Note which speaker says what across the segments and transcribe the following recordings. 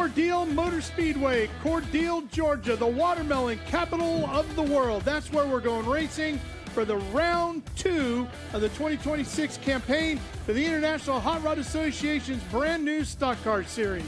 Speaker 1: Cordele Motor Speedway, Cordele, Georgia, the watermelon capital of the world. That's where we're going racing for the round 2 of the 2026 campaign for the International Hot Rod Association's brand new Stock Car Series.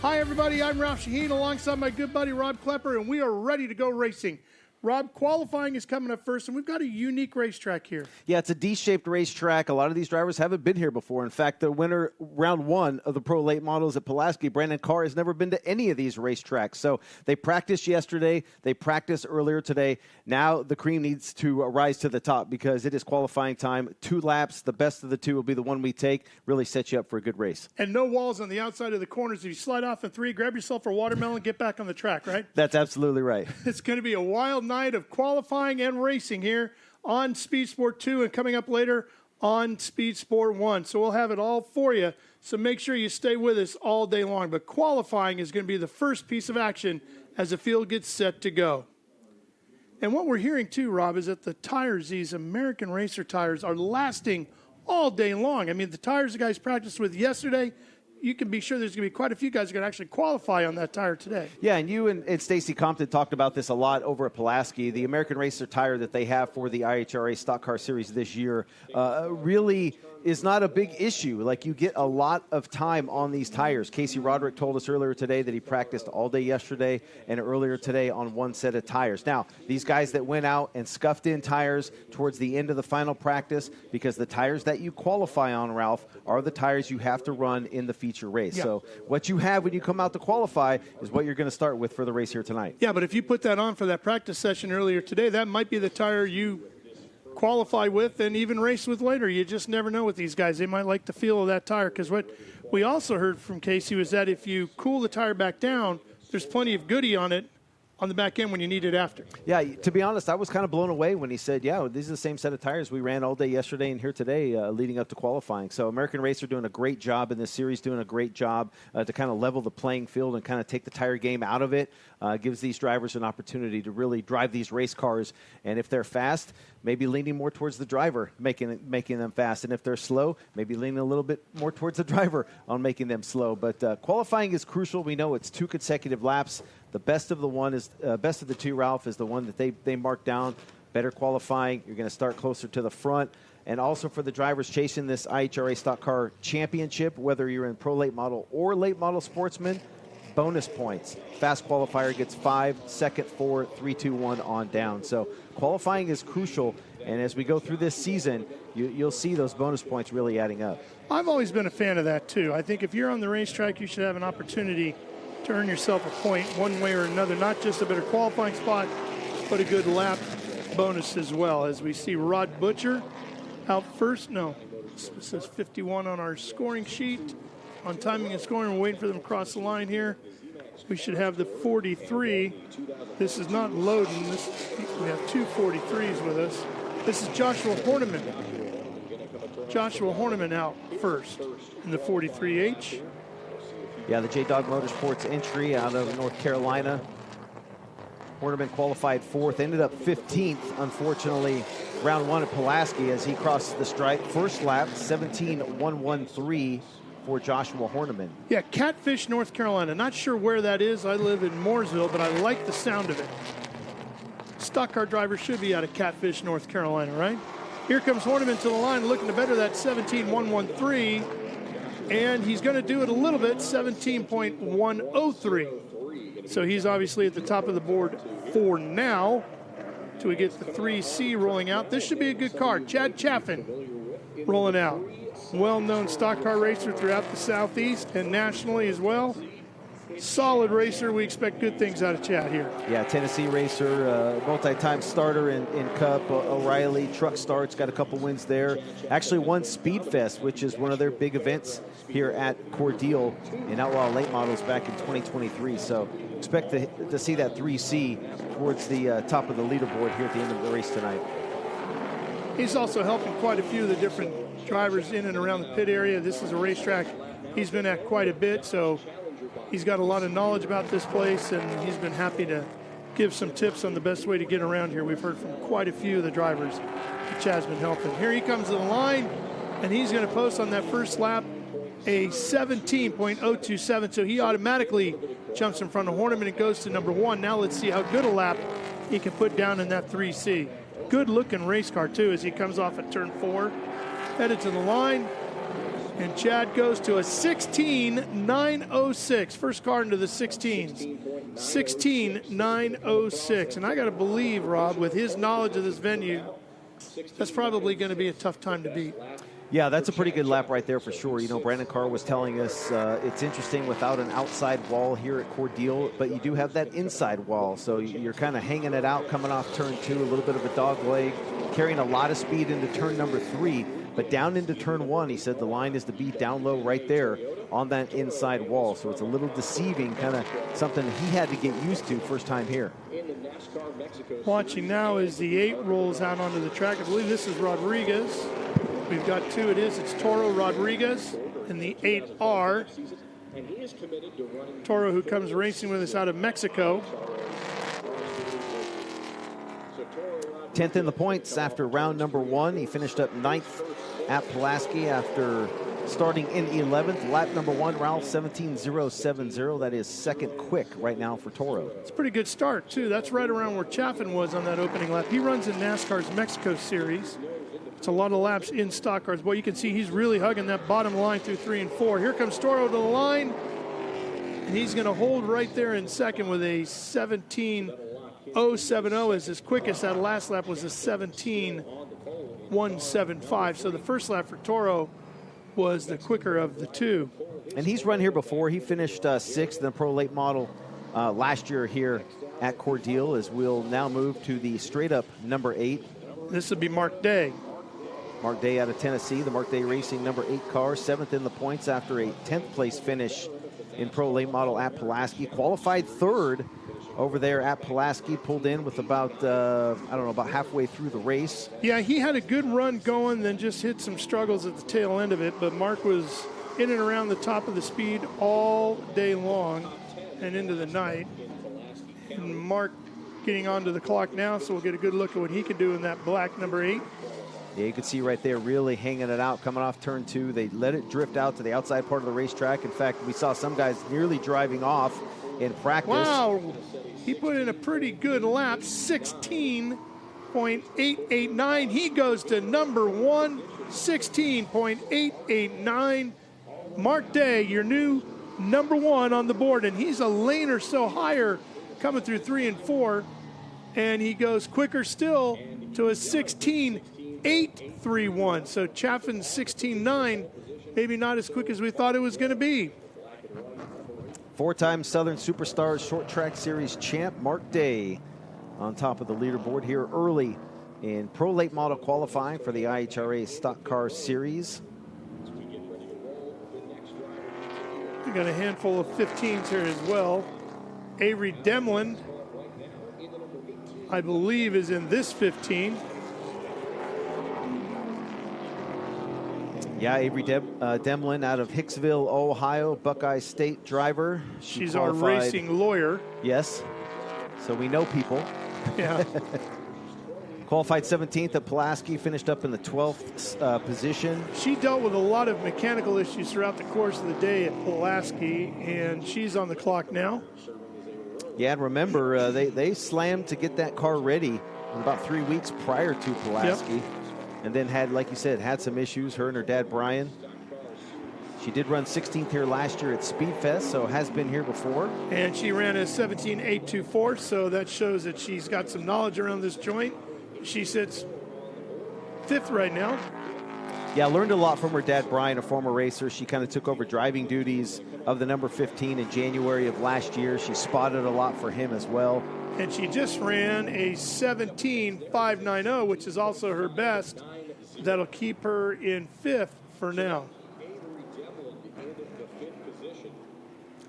Speaker 1: Hi, everybody. I'm Ralph Shaheen alongside my good buddy Rob Klepper, and we are ready to go racing. Rob, qualifying is coming up first, and we've got a unique racetrack here.
Speaker 2: Yeah, it's a D-shaped racetrack. A lot of these drivers haven't been here before. In fact, the winner, round 1 of the Pro Late Models at Pulaski, Brandon Carr, has never been to any of these racetracks. So they practiced yesterday. They practiced earlier today. Now the cream needs to rise to the top because it is qualifying time. 2 laps. The best of the 2 will be the one we take. Really sets you up for a good race.
Speaker 1: And no walls on the outside of the corners. If you slide off in 3, grab yourself a watermelon, get back on the track, right?
Speaker 2: That's absolutely right.
Speaker 1: It's going to be a wild night of qualifying and racing here on Speed Sport 2 and coming up later on Speed Sport 1. So we'll have it all for you. So make sure you stay with us all day long. But qualifying is going to be the first piece of action as the field gets set to go. And what we're hearing too, Rob, is that the tires, these American Racer tires, are lasting all day long. I mean, the tires the guys practiced with yesterday, you can be sure there's going to be quite a few guys who are going to actually qualify on that tire today.
Speaker 2: Yeah, and you and Stacy Compton talked about this a lot over at Pulaski. The American Racer tire that they have for the IHRA Stock Car Series this year really is not a big issue. Like, you get a lot of time on these tires. Casey Roderick told us earlier today that he practiced all day yesterday and earlier today on 1 set of tires. Now, these guys that went out and scuffed in tires towards the end of the final practice, because the tires that you qualify on, Ralph, are the tires you have to run in the feature race. Yeah. So what you have when you come out to qualify is what you're going to start with for the race here tonight.
Speaker 1: Yeah, but if you put that on for that practice session earlier today, that might be the tire you qualify with and even race with later. You just never know with these guys. They might like the feel of that tire, because what we also heard from Casey was that if you cool the tire back down, there's plenty of goodie on it on the back end when you need it after.
Speaker 2: Yeah, to be honest, I was kind of blown away when he said, yeah, these are the same set of tires we ran all day yesterday and here today leading up to qualifying. So American Racer doing a great job in this series, doing a great job to kind of level the playing field and kind of take the tire game out of it. Gives these drivers an opportunity to really drive these race cars. And if they're fast, maybe leaning more towards the driver, making them fast. And if they're slow, maybe leaning a little bit more towards the driver on making them slow. But qualifying is crucial. We know it's 2 consecutive laps. The best of the one is best of the 2, Ralph, is the one that they marked down. Better qualifying. You're going to start closer to the front. And also for the drivers chasing this IHRA Stock Car Championship, whether you're in Pro Late Model or Late Model Sportsman, bonus points. Fast qualifier gets 5, second 4, 3, 2, 1 on down. So qualifying is crucial. And as we go through this season, you'll see those bonus points really adding up.
Speaker 1: I've always been a fan of that too. I think if you're on the racetrack, you should have an opportunity to earn yourself a point one way or another, not just a better qualifying spot, but a good lap bonus as well. As we see Rod Butcher out first. No, it says 51 on our scoring sheet. On timing and scoring, we're waiting for them to cross the line here. We should have the 43. This is not loading. We have 2 43s with us. This is Joshua Horniman. Joshua Horniman out first in the 43H.
Speaker 2: Yeah, the J-Dog Motorsports entry out of North Carolina. Horniman qualified 4th, ended up 15th, unfortunately, round 1 at Pulaski as he crossed the stripe. First lap, 17.113 for Joshua Horniman.
Speaker 1: Yeah, Catfish, North Carolina. Not sure where that is. I live in Mooresville, but I like the sound of it. Stock car driver should be out of Catfish, North Carolina, right? Here comes Horniman to the line, looking to better that 17.113. And he's going to do it a little bit, 17.103. So he's obviously at the top of the board for now till we get the 3C rolling out. This should be a good car. Chad Chaffin rolling out. Well-known stock car racer throughout the Southeast and nationally as well. Solid racer. We expect good things out of Chad here.
Speaker 2: Yeah, Tennessee racer, multi-time starter in Cup, O'Reilly, truck starts, got a couple wins there. Actually won Speed Fest, which is one of their big events here at Cordele in Outlaw Late Models back in 2023. So expect to see that 3C towards the top of the leaderboard here at the end of the race tonight.
Speaker 1: He's also helping quite a few of the different drivers in and around the pit area. This is a racetrack he's been at quite a bit, so he's got a lot of knowledge about this place, and he's been happy to give some tips on the best way to get around here. We've heard from quite a few of the drivers that Chad's been helping. Here he comes to the line, and he's going to post on that first lap a 17.027, so he automatically jumps in front of Horneman and goes to number 1. Now let's see how good a lap he can put down in that 3C. Good looking race car too as he comes off at turn 4, headed to the line, and Chad goes to a 16.906. First car into the 16s, 16.906. And I got to believe, Rob, with his knowledge of this venue, that's probably going to be a tough time to beat.
Speaker 2: Yeah, that's a pretty good lap right there for sure. You know, Brandon Carr was telling us it's interesting without an outside wall here at Cordele, but you do have that inside wall. So you're kind of hanging it out coming off turn 2, a little bit of a dog leg, carrying a lot of speed into turn number 3. But down into turn 1, he said the line is to be down low right there on that inside wall. So it's a little deceiving, kind of something he had to get used to first time here.
Speaker 1: Watching now as the 8 rolls out onto the track. I believe this is Rodriguez. We've got 2. It's Toro Rodriguez and the 8R. Toro, who comes racing with us out of Mexico.
Speaker 2: 10th in the points after round number 1. He finished up 9th at Pulaski after starting in 11th. Lap number 1, Ralph, 17.070. That is second quick right now for Toro.
Speaker 1: It's a pretty good start, too. That's right around where Chaffin was on that opening lap. He runs in NASCAR's Mexico Series. It's a lot of laps in stock cars. Boy, you can see he's really hugging that bottom line through 3 and 4. Here comes Toro to the line, and he's going to hold right there in second with a 17.070, as his quickest that last lap was a 17.175. So the first lap for Toro was the quicker of the 2.
Speaker 2: And he's run here before. He finished 6th in the Pro Late Model last year here at Cordele, as we'll now move to the straight-up number 8.
Speaker 1: This would be Mark Day.
Speaker 2: Mark Day out of Tennessee, the Mark Day Racing number 8 car, 7th in the points after a 10th place finish in Pro Late Model at Pulaski. Qualified 3rd over there at Pulaski, pulled in with about, about halfway through the race.
Speaker 1: Yeah, he had a good run going, then just hit some struggles at the tail end of it, but Mark was in and around the top of the speed all day long and into the night. And Mark getting onto the clock now, so we'll get a good look at what he can do in that black number 8.
Speaker 2: Yeah, you can see right there really hanging it out coming off turn 2. They let it drift out to the outside part of the racetrack. In fact, we saw some guys nearly driving off in practice.
Speaker 1: Wow, he put in a pretty good lap, 16.889. He goes to number 1, 16.889. Mark Day, your new number 1 on the board, and he's a lane or so higher coming through 3 and 4, and he goes quicker still to a 16.831. So Chaffin's 16.9, maybe not as quick as we thought it was going to be.
Speaker 2: 4-time Southern Superstars Short Track Series champ Mark Day on top of the leaderboard here early in Pro Late Model qualifying for the IHRA Stock Car Series.
Speaker 1: We got a handful of 15s here as well. Avery Demlin, I believe, is in this 15.
Speaker 2: Yeah, Avery Demlin out of Hicksville, Ohio, Buckeye State driver.
Speaker 1: She's our racing lawyer.
Speaker 2: Yes, so we know people.
Speaker 1: Yeah.
Speaker 2: Qualified 17th at Pulaski, finished up in the 12th position.
Speaker 1: She dealt with a lot of mechanical issues throughout the course of the day at Pulaski, and she's on the clock now.
Speaker 2: Yeah, and remember, they slammed to get that car ready about 3 weeks prior to Pulaski. Yep. And then had, like you said, had some issues, her and her dad, Brian. She did run 16th here last year at Speedfest, so has been here before.
Speaker 1: And she ran a 17.824, so that shows that she's got some knowledge around this joint. She sits 5th right now.
Speaker 2: Yeah, learned a lot from her dad, Brian, a former racer. She kind of took over driving duties of the number 15 in January of last year. She spotted a lot for him as well.
Speaker 1: And she just ran a 17.590, which is also her best. That'll keep her in 5th for now.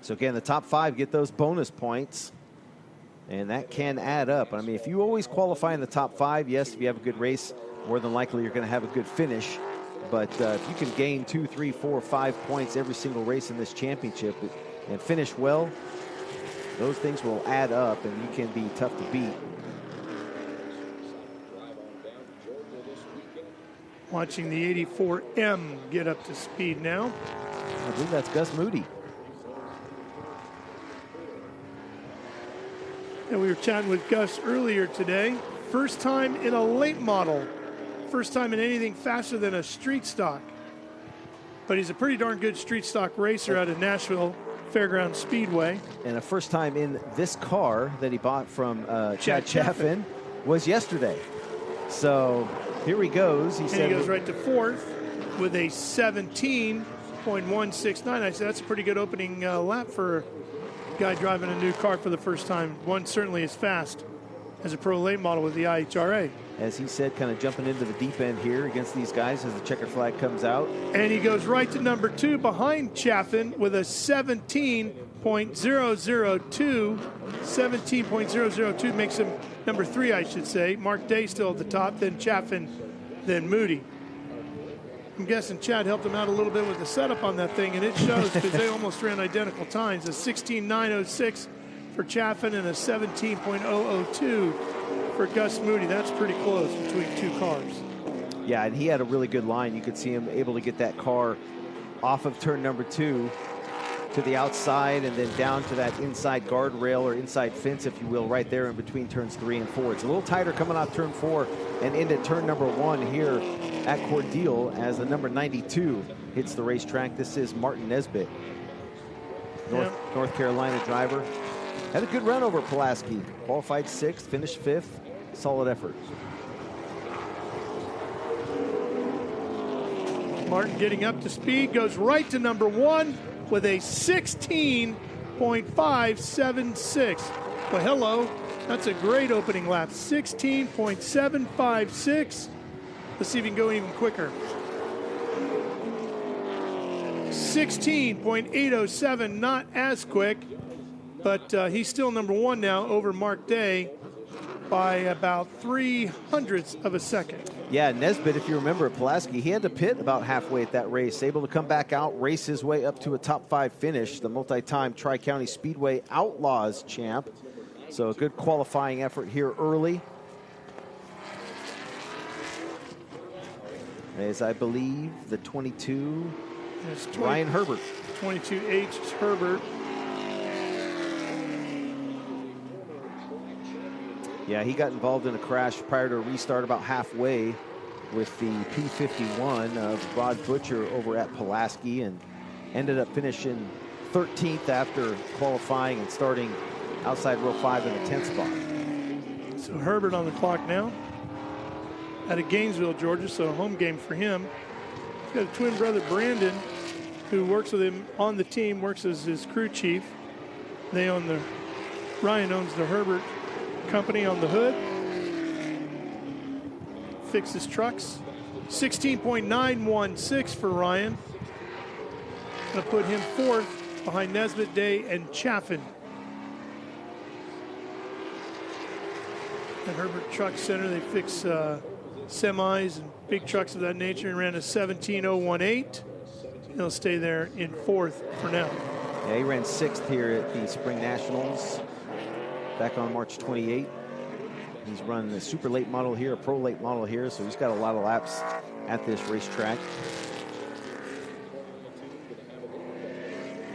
Speaker 2: So again, the top 5 get those bonus points, and that can add up. I mean, if you always qualify in the top 5, yes, if you have a good race, more than likely you're going to have a good finish. But if you can gain 2, 3, 4, 5 points every single race in this championship and finish well, those things will add up, and you can be tough to beat.
Speaker 1: Watching the 84M get up to speed now.
Speaker 2: I believe that's Gus Moody.
Speaker 1: And we were chatting with Gus earlier today. First time in a late model. First time in anything faster than a street stock. But he's a pretty darn good street stock racer out of Nashville Fairground Speedway.
Speaker 2: And a first time in this car that he bought from Chad Chaffin was yesterday. So here he goes. He goes
Speaker 1: right to fourth with a 17.169. I said that's a pretty good opening lap for a guy driving a new car for the first time. One certainly as fast as a pro late model with the IHRA.
Speaker 2: As he said, kind of jumping into the deep end here against these guys as the checker flag comes out.
Speaker 1: And he goes right to number 2 behind Chaffin with a 17.002. 17.002 makes him number 3, I should say. Mark Day still at the top, then Chaffin, then Moody. I'm guessing Chad helped him out a little bit with the setup on that thing, and it shows because they almost ran identical times. A 16.906 for Chaffin and a 17.002 for Gus Moody. That's pretty close between two cars.
Speaker 2: Yeah, and he had a really good line. You could see him able to get that car off of turn number 2 to the outside and then down to that inside guardrail or inside fence, if you will, right there in between turns 3 and 4. It's a little tighter coming off turn 4 and into turn number 1 here at Cordele as the number 92 hits the racetrack. This is Martin Nesbitt, North Carolina driver. Had a good run over Pulaski. Qualified 6th, finished 5th. Solid effort.
Speaker 1: Martin getting up to speed, goes right to number 1 with a 16.576. Well, hello. That's a great opening lap. 16.756. Let's see if we can go even quicker. 16.807, not as quick, but he's still number 1 now over Mark Day by about 0.03 of a second.
Speaker 2: Yeah, Nesbitt, if you remember at Pulaski, he had to pit about halfway at that race, able to come back out, race his way up to a top 5 finish, the multi-time Tri-County Speedway Outlaws champ. So a good qualifying effort here early. As I believe the 22, Ryan Herbert.
Speaker 1: 22H Herbert.
Speaker 2: Yeah, he got involved in a crash prior to a restart about halfway with the P51 of Rod Butcher over at Pulaski and ended up finishing 13th after qualifying and starting outside row 5 in the 10th spot.
Speaker 1: So Herbert on the clock now out of Gainesville, Georgia, so a home game for him. He's got a twin brother, Brandon, who works with him on the team, works as his crew chief. Ryan owns the Herbert company on the hood. Fixes trucks. 16.916 for Ryan. Gonna put him 4th behind Nesbitt, Day, and Chaffin. At Herbert Truck Center, they fix semis and big trucks of that nature, and ran a 17.018. He'll stay there in 4th for now.
Speaker 2: Yeah, he ran 6th here at the Spring Nationals back on March 28th. He's running a super late model here, a pro late model here, so he's got a lot of laps at this racetrack.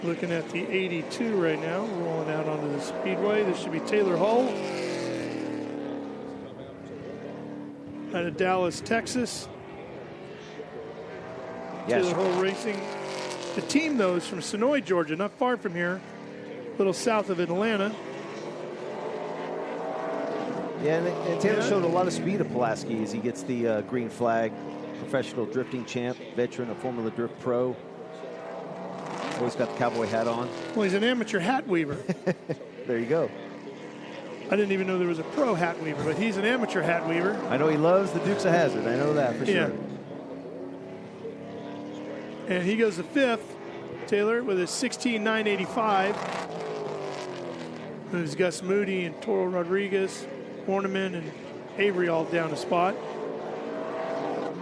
Speaker 1: Looking at the 82 right now, rolling out onto the Speedway. This should be Taylor Hull out of Dallas, Texas.
Speaker 2: Yes.
Speaker 1: Taylor Hull Racing. The team, though, is from Sonoy, Georgia, not far from here, a little south of Atlanta.
Speaker 2: Yeah, and Taylor showed a lot of speed at Pulaski as he gets the green flag. Professional drifting champ, veteran, a Formula Drift pro. Always got the cowboy hat on.
Speaker 1: Well, he's an amateur hat weaver.
Speaker 2: There you go.
Speaker 1: I didn't even know there was a pro hat weaver, but he's an amateur hat weaver.
Speaker 2: I know he loves the Dukes of Hazzard. I know that for sure.
Speaker 1: And he goes to 5th, Taylor, with a 16.985. There's Gus Moody and Toro Rodriguez, Ornament, and Avery all down a spot.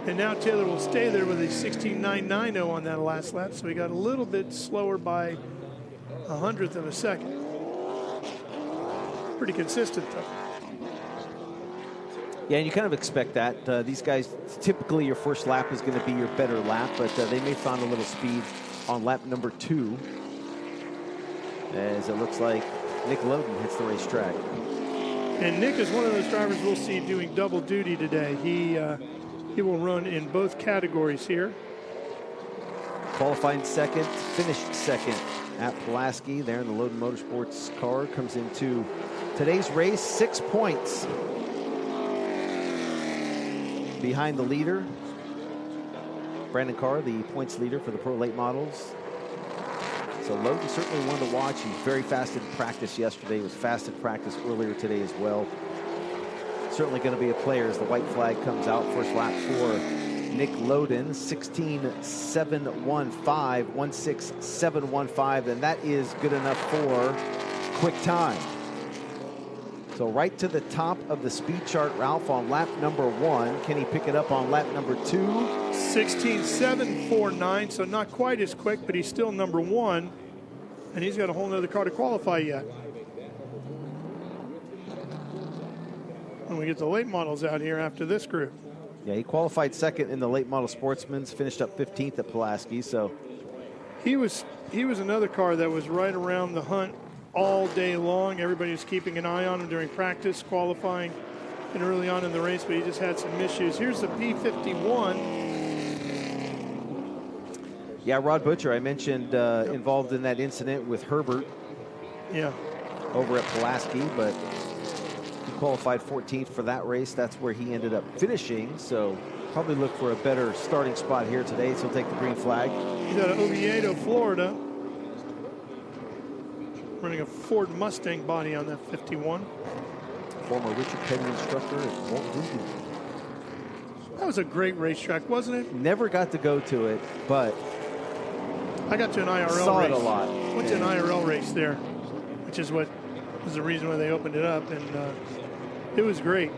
Speaker 1: And now Taylor will stay there with a 16.990 on that last lap, so he got a little bit slower by 100th of a second. Pretty consistent, though.
Speaker 2: Yeah, and you kind of expect that. These guys, typically your first lap is going to be your better lap, but they may find a little speed on lap number 2, as it looks like Nick Loden hits the racetrack.
Speaker 1: And Nick is one of those drivers we'll see doing double duty today. He will run in both categories here.
Speaker 2: Qualifying second, finished second at Pulaski there in the Loden Motorsports car. Comes into today's race 6 points behind the leader, Brandon Carr, the points leader for the Pro Late Models. So Loden certainly one to watch. He's very fast in practice yesterday. He was fast in practice earlier today as well. Certainly going to be a player as the white flag comes out. First lap for Nick Loden, 16.715, 16715, and that is good enough for quick time. So right to the top of the speed chart, Ralph, on lap number 1. Can he pick it up on lap number 2?
Speaker 1: 16.749, so not quite as quick, but he's still number 1, and he's got a whole nother car to qualify yet. When we get the late models out here after this group.
Speaker 2: Yeah, he qualified second in the late model Sportsman's, finished up 15th at Pulaski. So
Speaker 1: he was another car that was right around the hunt all day long. Everybody was keeping an eye on him during practice, qualifying, and early on in the race, but he just had some issues. Here's the P51.
Speaker 2: Yeah, Rod Butcher, I mentioned, involved in that incident with Herbert.
Speaker 1: Yeah.
Speaker 2: Over at Pulaski, but he qualified 14th for that race. That's where he ended up finishing. So probably look for a better starting spot here today. So he'll take the green flag.
Speaker 1: He's out of Oviedo, Florida. Running a Ford Mustang body on that 51.
Speaker 2: Former Richard Petty instructor at Walt Disney.
Speaker 1: That was a great racetrack, wasn't it?
Speaker 2: Never got to go to it, but
Speaker 1: I got to an IRL
Speaker 2: saw
Speaker 1: race.
Speaker 2: it a lot.
Speaker 1: Went to an IRL race there, which is what was the reason why they opened it up, and it was great.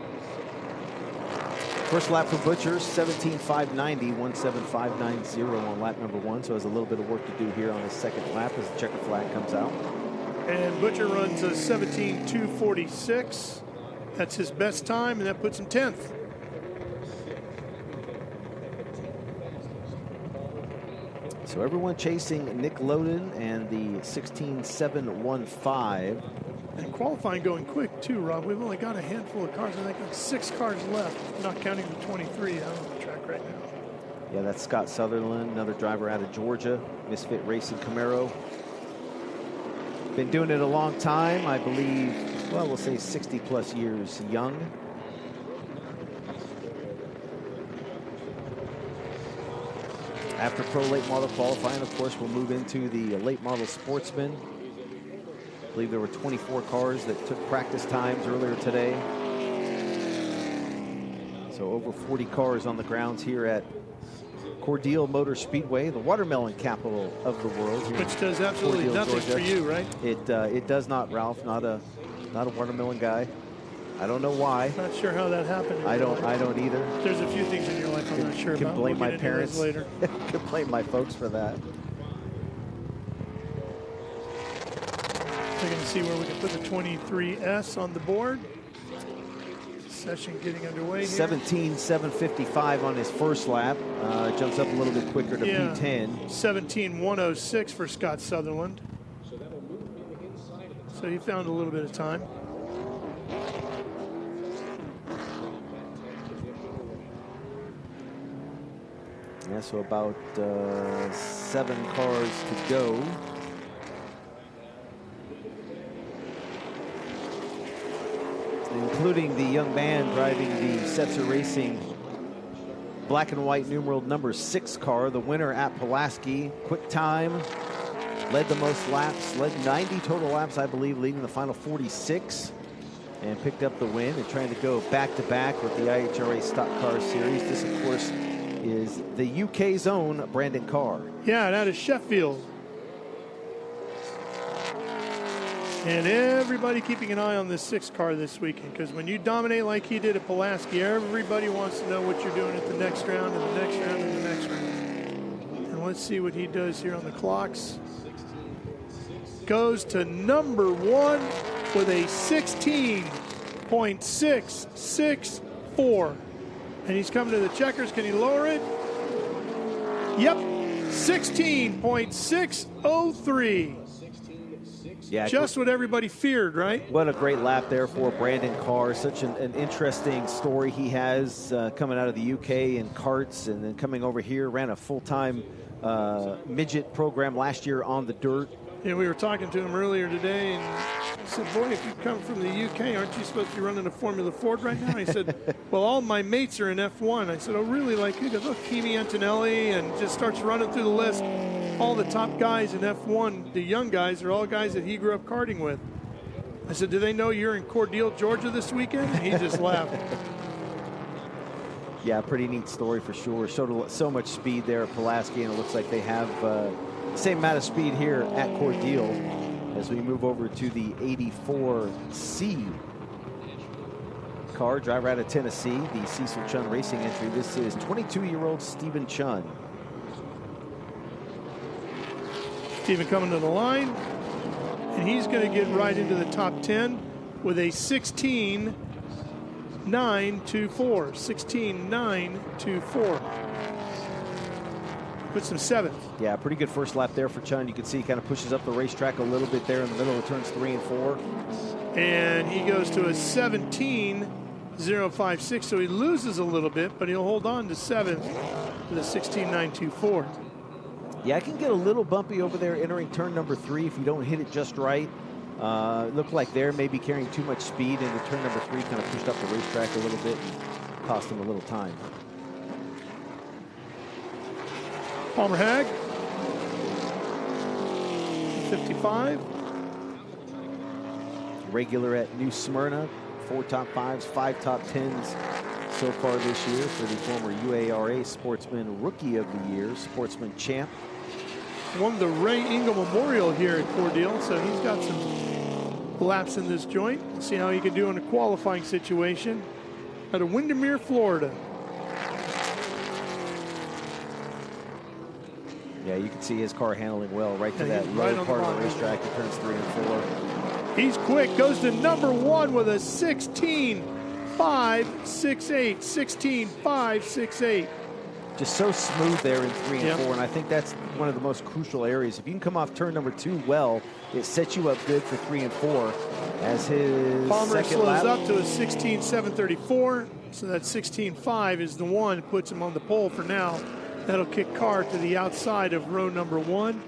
Speaker 2: First lap for Butcher, 17.590, 17590 on lap number 1. So has a little bit of work to do here on his second lap as the checker flag comes out.
Speaker 1: And Butcher runs a 17.246. That's his best time, and that puts him 10th.
Speaker 2: So everyone chasing Nick Loden and the 16.715.
Speaker 1: And qualifying going quick too, Rob. We've only got a handful of cars. I think like 6 cars left, not counting the 23 out on the track right now.
Speaker 2: Yeah, that's Scott Sutherland, another driver out of Georgia, Misfit Racing Camaro. Been doing it a long time, I believe, well, we'll say 60 plus years young. After Pro Late Model qualifying, of course, we'll move into the Late Model Sportsman. I believe there were 24 cars that took practice times earlier today. So over 40 cars on the grounds here at Cordele Motor Speedway, the watermelon capital of the world.
Speaker 1: Which does absolutely
Speaker 2: Cordele,
Speaker 1: nothing
Speaker 2: Georgia.
Speaker 1: for you, right?
Speaker 2: It does not, Ralph. Not a watermelon guy. I don't know why.
Speaker 1: Not sure how that happened.
Speaker 2: I don't either.
Speaker 1: There's a few things in your life I'm not sure
Speaker 2: Can
Speaker 1: about.
Speaker 2: blame
Speaker 1: We'll
Speaker 2: my
Speaker 1: get into those
Speaker 2: parents
Speaker 1: later.
Speaker 2: Could blame my folks for that.
Speaker 1: We're going to see where we can put the 23S on the board. Session getting underway here.
Speaker 2: 17.755 on his first lap. Jumps up a little bit quicker to P10.
Speaker 1: 17.106 for Scott Sutherland. So he found a little bit of time.
Speaker 2: Yeah, so about 7 cars to go. Including the young man driving the Setzer Racing black and white numeral number 6 car, the winner at Pulaski. Quick time, led the most laps, led 90 total laps, I believe, leading the final 46, and picked up the win and trying to go back-to-back with the IHRA Stock Car Series. This, of course, is the UK's own Brandon Carr.
Speaker 1: Yeah, and out of Sheffield. And everybody keeping an eye on this 6 car this weekend, because when you dominate like he did at Pulaski, everybody wants to know what you're doing at the next round and the next round and the next round. And let's see what he does here on the clocks. Goes to number 1 with a 16.664. And he's coming to the checkers. Can he lower it? Yep. 16.603.
Speaker 2: Yeah,
Speaker 1: just what everybody feared, right?
Speaker 2: What a great lap there for Brandon Carr. Such an interesting story he has coming out of the UK in karts and then coming over here. Ran a full-time midget program last year on the dirt.
Speaker 1: Yeah, we were talking to him earlier today, and I said, boy, if you come from the UK, aren't you supposed to be running a Formula Ford right now? He said, well, all my mates are in F1. I said, oh, really? Like, he goes, oh, Kimi Antonelli, and just starts running through the list. All the top guys in F1, the young guys, are all guys that he grew up karting with. I said, do they know you're in Cordele, Georgia this weekend? And he just laughed.
Speaker 2: Yeah, pretty neat story for sure. Showed so much speed there at Pulaski, and it looks like they have the same amount of speed here at Cordele as we move over to the 84C car. Driver out of Tennessee, the Cecil Chun Racing entry. This is 22-year-old Stephen Chun.
Speaker 1: Stephen coming to the line, and he's going to get right into the top 10 with a 16.924. 16.924. Puts him 7th.
Speaker 2: Yeah, pretty good first lap there for Chun. You can see he kind of pushes up the racetrack a little bit there in the middle of turns 3 and 4.
Speaker 1: And he goes to a 17.056, so he loses a little bit, but he'll hold on to 7th with a 16.924.
Speaker 2: Yeah, it can get a little bumpy over there entering turn number 3 if you don't hit it just right. It looked like they're maybe carrying too much speed, and the turn number 3 kind of pushed up the racetrack a little bit, cost him a little time.
Speaker 1: Palmer Hag, 55.
Speaker 2: Regular at New Smyrna, 4 top 5s, 5 top 10s so far this year for the former UARA Sportsman Rookie of the Year, Sportsman champ.
Speaker 1: Won the Ray Engel Memorial here at Cordele, so he's got some laps in this joint. Let's see how he can do in a qualifying situation out of Windermere, Florida.
Speaker 2: Yeah, you can see his car handling well right to that
Speaker 1: right
Speaker 2: low part of the racetrack. He turns 3 and 4.
Speaker 1: He's quick, goes to number 1 with a 16.568. 16.568.
Speaker 2: Just so smooth there in 3 and 4, and I think that's one of the most crucial areas. If you can come off turn number 2 well, it sets you up good for 3 and 4. As his
Speaker 1: Palmer
Speaker 2: second
Speaker 1: slows
Speaker 2: lap
Speaker 1: up to a 16.734, so that 16.5 is the one that puts him on the pole for now. That'll kick Carr to the outside of row number 1,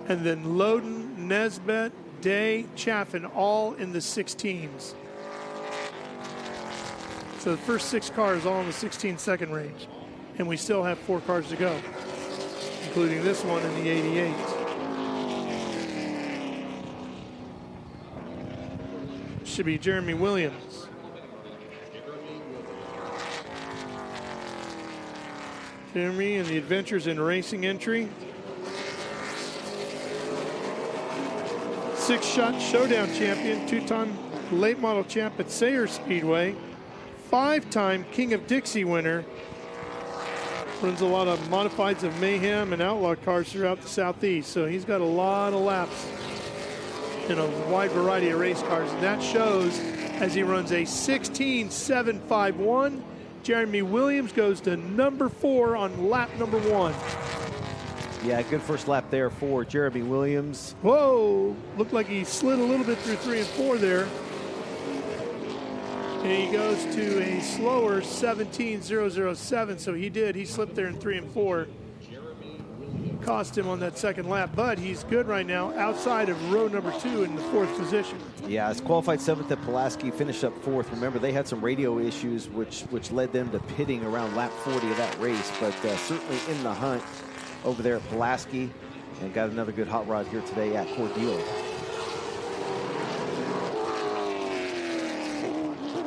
Speaker 1: and then Loden, Nesbitt, Day, Chaffin, all in the 16s. So the first 6 cars all in the 16-second range. And we still have 4 cars to go, including this one in the 88. Should be Jeremy Williams. Jeremy and the Adventures in Racing entry. 6-shot showdown champion, 2-time late model champ at Sayers Speedway, 5-time King of Dixie winner. Runs a lot of modifieds of Mayhem and Outlaw cars throughout the Southeast, so he's got a lot of laps in a wide variety of race cars, and that shows as he runs a 16.751. Jeremy Williams goes to number 4 on lap number 1.
Speaker 2: Yeah, good first lap there for Jeremy Williams.
Speaker 1: Whoa, looked like he slid a little bit through 3 and 4 there. And he goes to a slower 17.007, so he slipped there in 3 and 4. Cost him on that second lap, but he's good right now outside of row number 2 in the 4th position.
Speaker 2: Yeah, he's qualified 7th at Pulaski, finished up 4th. Remember, they had some radio issues which led them to pitting around lap 40 of that race, but certainly in the hunt over there at Pulaski, and got another good hot rod here today at Cordele.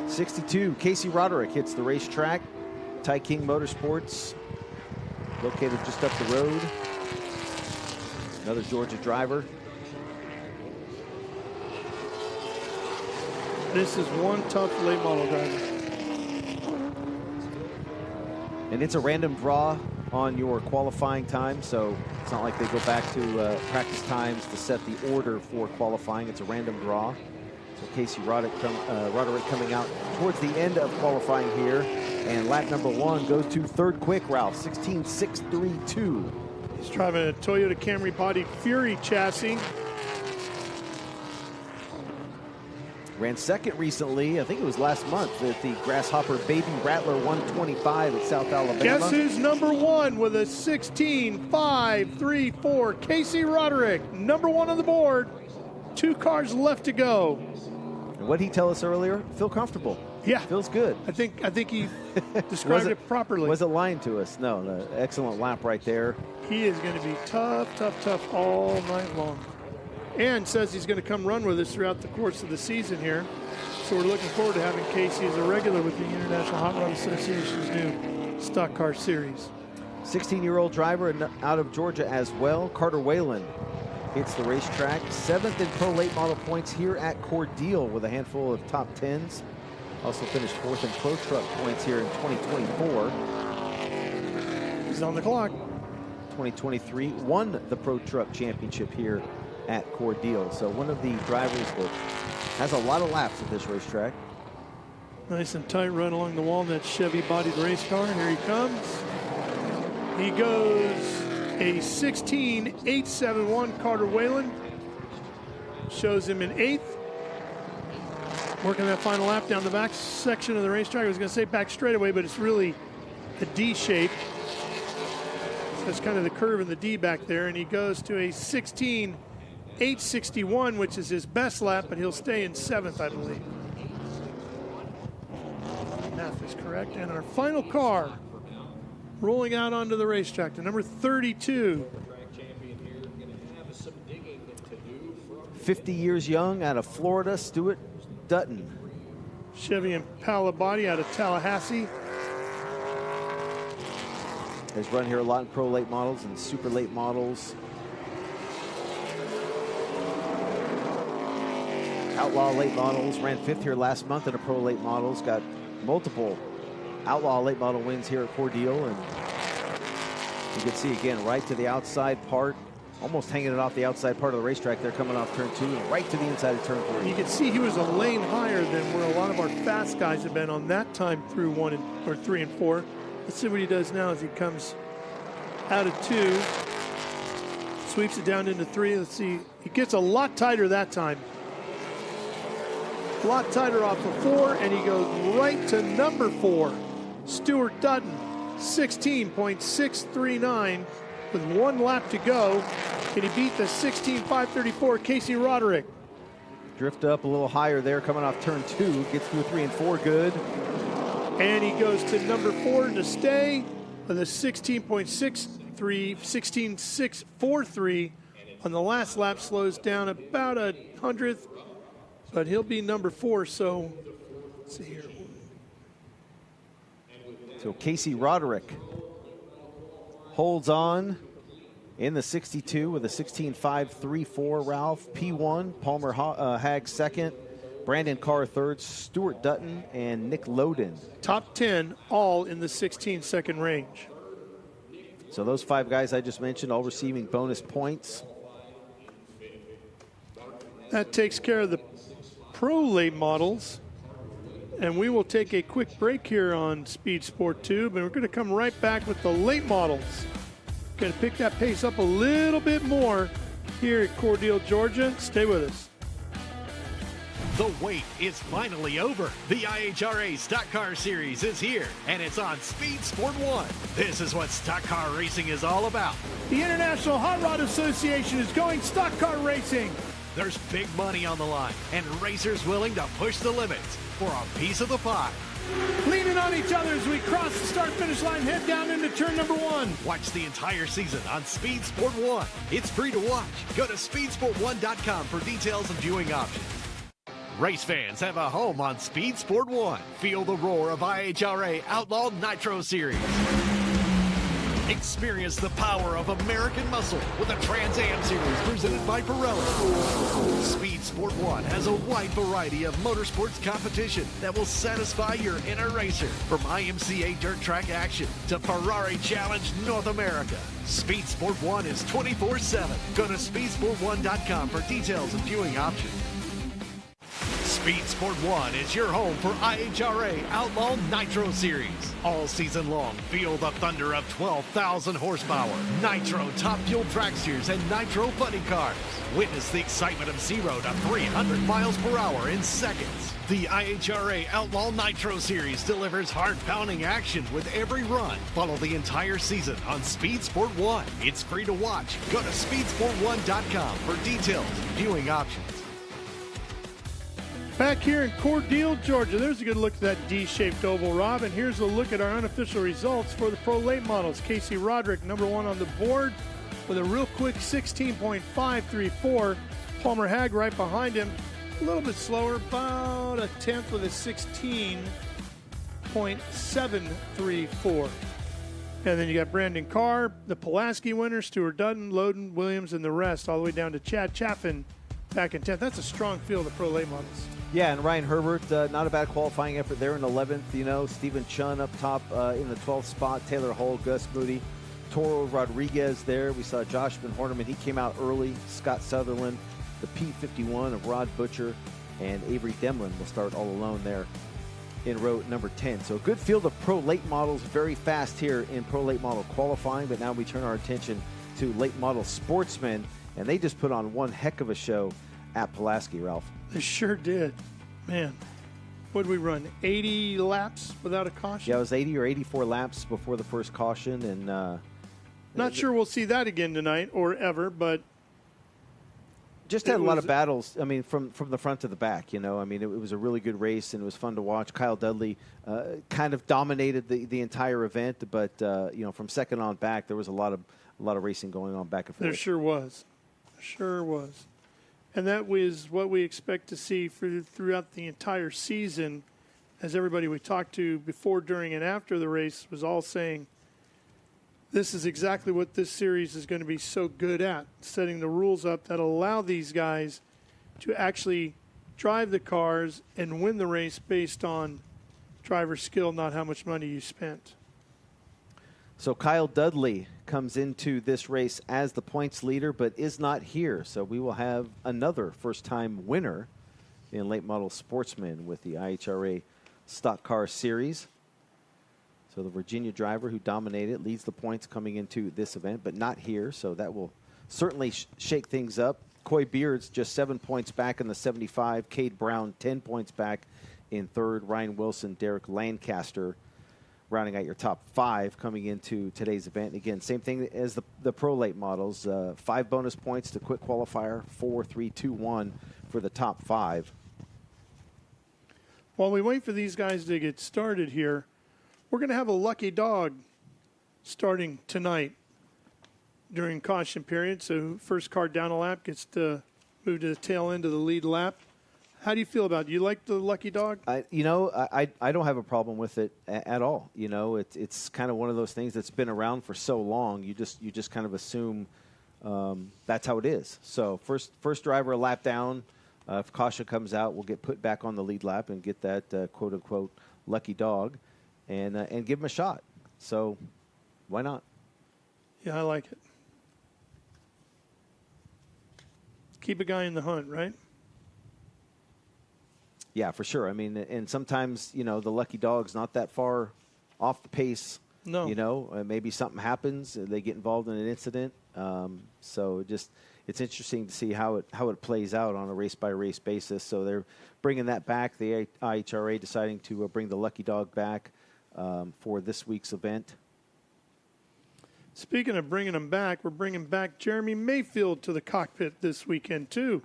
Speaker 2: 62, Casey Roderick hits the racetrack. Ty King Motorsports, located just up the road. Another Georgia driver.
Speaker 1: This is one tough late model driver.
Speaker 2: And it's a random draw on your qualifying time, so it's not like they go back to practice times to set the order for qualifying. It's a random draw. So Casey Roderick coming out towards the end of qualifying here. And lap number 1 goes to third quick, Ralph, 16.632.
Speaker 1: He's driving a Toyota Camry body Fury chassis.
Speaker 2: Ran second recently, I think it was last month, at the Grasshopper Baby Rattler 125 at South Alabama.
Speaker 1: Guess who's number one with a 16.534? Casey Roderick, number one on the board. 2 cars left to go.
Speaker 2: And what did he tell us earlier? Feel comfortable.
Speaker 1: Yeah.
Speaker 2: Feels good.
Speaker 1: I think he described it properly.
Speaker 2: Was it lying to us? No, excellent lap right there.
Speaker 1: He is going to be tough all night long. And says he's going to come run with us throughout the course of the season here. So we're looking forward to having Casey as a regular with the International Hot Rod Association's new Stock Car Series.
Speaker 2: 16-year-old driver out of Georgia as well, Carter Whalen, hits the racetrack. 7th in pro late model points here at Cordele with a handful of top 10s. Also finished 4th in pro truck points here in 2024.
Speaker 1: He's on the clock.
Speaker 2: 2023 won the pro truck championship here at Cordele. So one of the drivers that has a lot of laps at this racetrack.
Speaker 1: Nice and tight run along the walnut Chevy bodied race car. And here he comes. He goes a 16.871 Carter Whalen. Shows him in 8th. Working that final lap down the back section of the racetrack. I was going to say back straightaway, but it's really a D shape. So it's kind of the curve in the D back there. And he goes to a 16.861, which is his best lap, but he'll stay in 7th, I believe. Math is correct. And our final car rolling out onto the racetrack to number 32.
Speaker 2: 50 years young out of Florida, Stuart Dutton.
Speaker 1: Chevy Impala body out of Tallahassee.
Speaker 2: Has run here a lot in pro late models and super late models. Outlaw late models, ran 5th here last month in a pro late models. Got multiple outlaw late model wins here at Cordele, and you can see again right to the outside part, almost hanging it off the outside part of the racetrack there, coming off turn 2 and right to the inside of turn 3.
Speaker 1: You can see he was a lane higher than where a lot of our fast guys have been on that time through 3 and 4. Let's see what he does now as he comes out of 2, sweeps it down into 3. Let's see, he gets a lot tighter that time. A lot tighter off of 4, and he goes right to number 4. Stuart Dutton, 16.639 with 1 lap to go. Can he beat the 16.534 Casey Roderick?
Speaker 2: Drift up a little higher there, coming off turn 2, gets through 3 and 4 good.
Speaker 1: And he goes to number 4 to stay with a 16.643 on the last lap, slows down about a 100th, but he'll be number 4. So let's see here.
Speaker 2: So Casey Roderick holds on in the 62 with a 16.534. Ralph P1, Palmer Hag second, Brandon Carr third, Stuart Dutton, and Nick Loden.
Speaker 1: Top 10 all in the 16-second range.
Speaker 2: So those 5 guys I just mentioned all receiving bonus points.
Speaker 1: That takes care of the pro late models. And we will take a quick break here on Speed Sport Tube, and we're going to come right back with the late models. Going to pick that pace up a little bit more here at Cordele, Georgia. Stay with us.
Speaker 3: The wait is finally over. The IHRA Stock Car Series is here, and it's on Speed Sport 1. This is what stock car racing is all about.
Speaker 1: The International Hot Rod Association is going stock car racing.
Speaker 3: There's big money on the line, and racers willing to push the limits for a piece of the pie.
Speaker 1: Leaning on each other as we cross the start-finish line, head down into turn number 1.
Speaker 3: Watch the entire season on Speed Sport 1. It's free to watch. Go to speedsport1.com for details and viewing options. Race fans have a home on Speed Sport 1. Feel the roar of IHRA Outlaw Nitro Series. Experience the power of American muscle with the Trans Am Series presented by Pirelli. Speed Sport 1 has a wide variety of motorsports competition that will satisfy your inner racer, from IMCA dirt track action to Ferrari Challenge North America. Speed Sport 1 is 24/7. Go to speedsport1.com for details and viewing options. Speed Sport 1 is your home for IHRA Outlaw Nitro Series. All season long, feel the thunder of 12,000 horsepower, Nitro top fuel dragsters, and Nitro funny cars. Witness the excitement of 0 to 300 miles per hour in seconds. The IHRA Outlaw Nitro Series delivers heart-pounding action with every run. Follow the entire season on Speed Sport 1. It's free to watch. Go to speedsport1.com for details and viewing options.
Speaker 1: Back here in Cordele, Georgia, there's a good look at that D-shaped oval, Rob. And here's a look at our unofficial results for the Pro Late models. Casey Roderick, number 1 on the board with a real quick 16.534. Palmer Hag right behind him, a little bit slower, about a tenth with a 16.734. And then you got Brandon Carr, the Pulaski winner, Stuart Dutton, Loden, Williams, and the rest, all the way down to Chad Chaffin back in 10th. That's a strong field of Pro Late models.
Speaker 2: Yeah, and Ryan Herbert, not a bad qualifying effort there in 11th. You know, Stephen Chun up top in the 12th spot. Taylor Hull, Gus Moody, Toro Rodriguez there. We saw Josh Van Horneman. He came out early. Scott Sutherland, the P51 of Rod Butcher, and Avery Demlin will start all alone there in row number 10. So a good field of Pro Late models, very fast here in Pro Late model qualifying. But now we turn our attention to Late Model Sportsman, and they just put on one heck of a show at Pulaski, Ralph.
Speaker 1: They sure did. Man, what did we run, 80 laps without a caution?
Speaker 2: Yeah, it was 80 or 84 laps before the first caution. And
Speaker 1: not sure we'll see that again tonight or ever, but
Speaker 2: just had a lot of battles. I mean, from the front to the back, you know. I mean, it was a really good race, and it was fun to watch. Kyle Dudley kind of dominated the entire event, but, you know, from second on back, there was a lot of racing going on back and forth.
Speaker 1: There sure was. Sure was. And that was what we expect to see throughout the entire season, as everybody we talked to before, during, and after the race was all saying, this is exactly what this series is going to be so good at, setting the rules up that allow these guys to actually drive the cars and win the race based on driver skill, not how much money you spent.
Speaker 2: So Kyle Dudley comes into this race as the points leader, but is not here. So we will have another first-time winner in Late Model Sportsman with the IHRA Stock Car Series. So the Virginia driver who dominated leads the points coming into this event, but not here. So that will certainly shake things up. Coy Beards just 7 points back in the 75. Cade Brown 10 points back in third. Ryan Wilson, Derek Lancaster rounding out your top 5 coming into today's event. Again, same thing as the Pro Late models. 5 bonus points to quick qualifier, 4, 3, 2, 1 for the top 5.
Speaker 1: While we wait for these guys to get started here, we're going to have a lucky dog starting tonight during caution period. So first car down a lap gets to move to the tail end of the lead lap. How do you feel about it? Do you like the lucky dog?
Speaker 2: I don't have a problem with it at all. You know, it's kind of one of those things that's been around for so long. You just kind of assume that's how it is. So first driver a lap down. If caution comes out, we'll get put back on the lead lap and get that quote unquote lucky dog, and give him a shot. So why not?
Speaker 1: Yeah, I like it. Keep a guy in the hunt, right?
Speaker 2: Yeah, for sure. I mean, and sometimes, you know, the lucky dog's not that far off the pace.
Speaker 1: No.
Speaker 2: You know, maybe something happens, they get involved in an incident. So it's interesting to see how it plays out on a race-by-race basis. So they're bringing that back, the IHRA deciding to bring the lucky dog back for this week's event.
Speaker 1: Speaking of bringing them back, we're bringing back Jeremy Mayfield to the cockpit this weekend, too.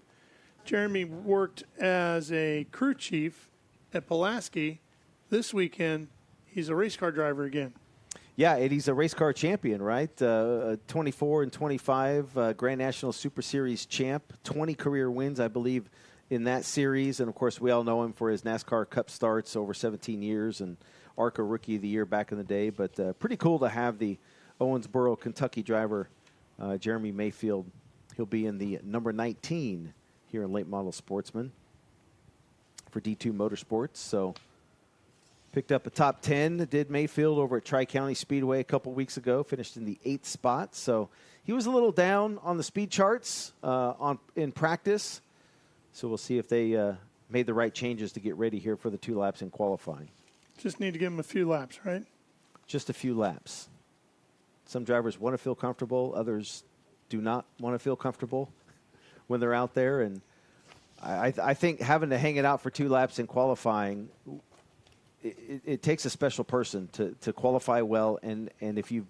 Speaker 1: Jeremy worked as a crew chief at Pulaski. This weekend, he's a race car driver again.
Speaker 2: Yeah, and he's a race car champion, right? 24 and 25 Grand National Super Series champ, 20 career wins, I believe, in that series. And, of course, we all know him for his NASCAR Cup starts over 17 years and ARCA Rookie of the Year back in the day. But pretty cool to have the Owensboro, Kentucky driver, Jeremy Mayfield. He'll be in the number 19 here in Late Model Sportsman for D2 Motorsports. So picked up a top 10, did Mayfield over at Tri-County Speedway a couple weeks ago, finished in the 8th spot. So he was a little down on the speed charts in practice. So we'll see if they made the right changes to get ready here for the 2 laps in qualifying.
Speaker 1: Just need to give them a few laps, right?
Speaker 2: Just a few laps. Some drivers want to feel comfortable. Others do not want to feel comfortable when they're out there. And I think having to hang it out for 2 laps in qualifying, it takes a special person to qualify well. And if you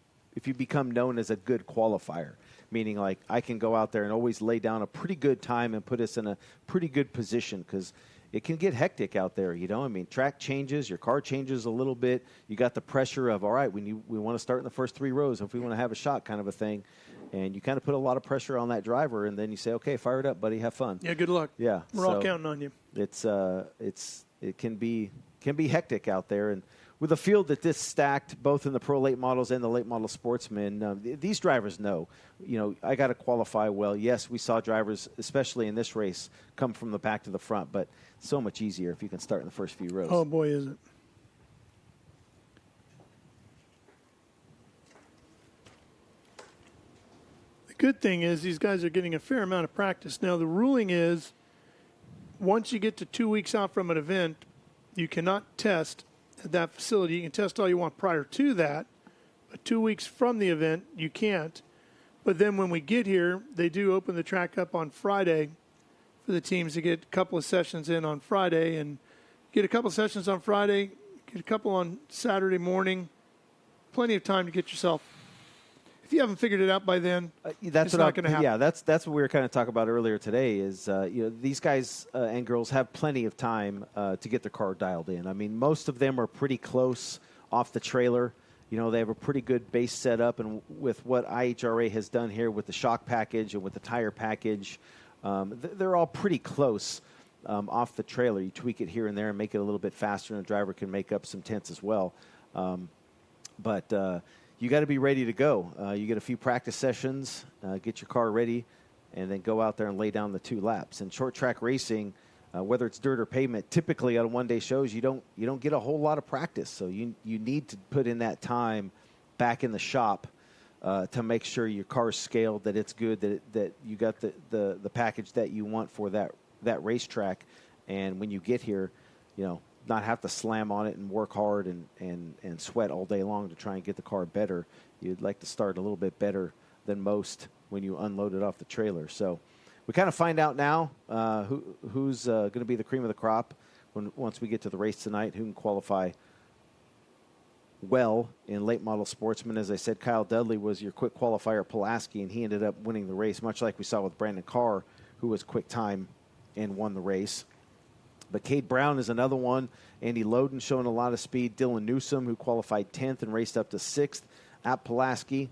Speaker 2: become known as a good qualifier, meaning like I can go out there and always lay down a pretty good time and put us in a pretty good position, because it can get hectic out there, you know. I mean, track changes, your car changes a little bit. You got the pressure of, all right, we want to start in the first 3 rows if we want to have a shot, kind of a thing. And you kind of put a lot of pressure on that driver, and then you say, okay, fire it up, buddy, have fun.
Speaker 1: Yeah, good luck.
Speaker 2: Yeah,
Speaker 1: we're all counting on you.
Speaker 2: It can be hectic out there, and with a field that this stacked, both in the pro late models and the late model sportsmen, these drivers know, you know, I got to qualify well. Yes, we saw drivers, especially in this race, come from the back to the front, but so much easier if you can start in the first few rows.
Speaker 1: Oh boy, is it. The good thing is these guys are getting a fair amount of practice. Now, the ruling is once you get to 2 weeks out from an event, you cannot test at that facility. You can test all you want prior to that, but 2 weeks from the event, you can't. But then when we get here, they do open the track up on Friday for the teams to get a couple of sessions in on Friday, and get a couple of sessions on Friday, get a couple on Saturday morning. Plenty of time to get yourself. If you haven't figured it out by then, it's not going to happen.
Speaker 2: Yeah, that's what we were kind of talking about earlier today is, you know, these guys and girls have plenty of time to get their car dialed in. I mean, most of them are pretty close off the trailer. You know, they have a pretty good base setup, and with what IHRA has done here with the shock package and with the tire package, they're all pretty close off the trailer. You tweak it here and there and make it a little bit faster, and the driver can make up some tenths as well. But you got to be ready to go. You get a few practice sessions, get your car ready, and then go out there and lay down the 2 laps. And short track racing, whether it's dirt or pavement, typically on one-day shows you don't get a whole lot of practice. So you need to put in that time back in the shop to make sure your car's scaled, that it's good, that you got the package that you want for that racetrack. And when you get here, you know, not have to slam on it and work hard and sweat all day long to try and get the car better. You'd like to start a little bit better than most when you unload it off the trailer. So we kind of find out now who's going to be the cream of the crop once we get to the race tonight, who can qualify well in late model sportsman. As I said, Kyle Dudley was your quick qualifier at Pulaski, and he ended up winning the race, much like we saw with Brandon Carr, who was quick time and won the race. But Cade Brown is another one. Andy Loden showing a lot of speed. Dylan Newsom, who qualified 10th and raced up to 6th at Pulaski.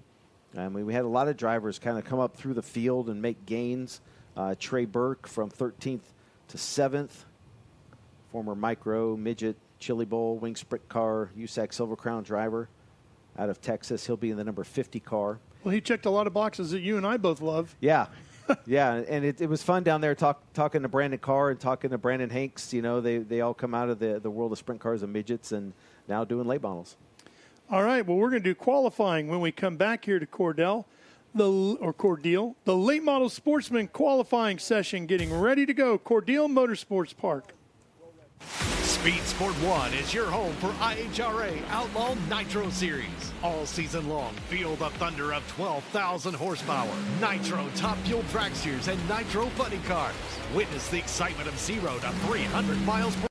Speaker 2: I mean, we had a lot of drivers kind of come up through the field and make gains. Trey Burke from 13th to 7th. Former micro, midget, Chili Bowl, wing sprint car, USAC Silver Crown driver out of Texas. He'll be in the number 50 car.
Speaker 1: Well, he checked a lot of boxes that you and I both love.
Speaker 2: Yeah. Yeah, and it was fun down there talking to Brandon Carr and talking to Brandon Hanks. You know, they all come out of the world of sprint cars and midgets and now doing late models.
Speaker 1: All right, well, we're going to do qualifying when we come back here to Cordele, the late model sportsman qualifying session getting ready to go. Cordele Motorsports Park.
Speaker 3: Speed Sport 1 is your home for IHRA Outlaw Nitro Series. All season long, feel the thunder of 12,000 horsepower, Nitro top fuel dragsters, and Nitro funny cars. Witness the excitement of 0 to 300 miles per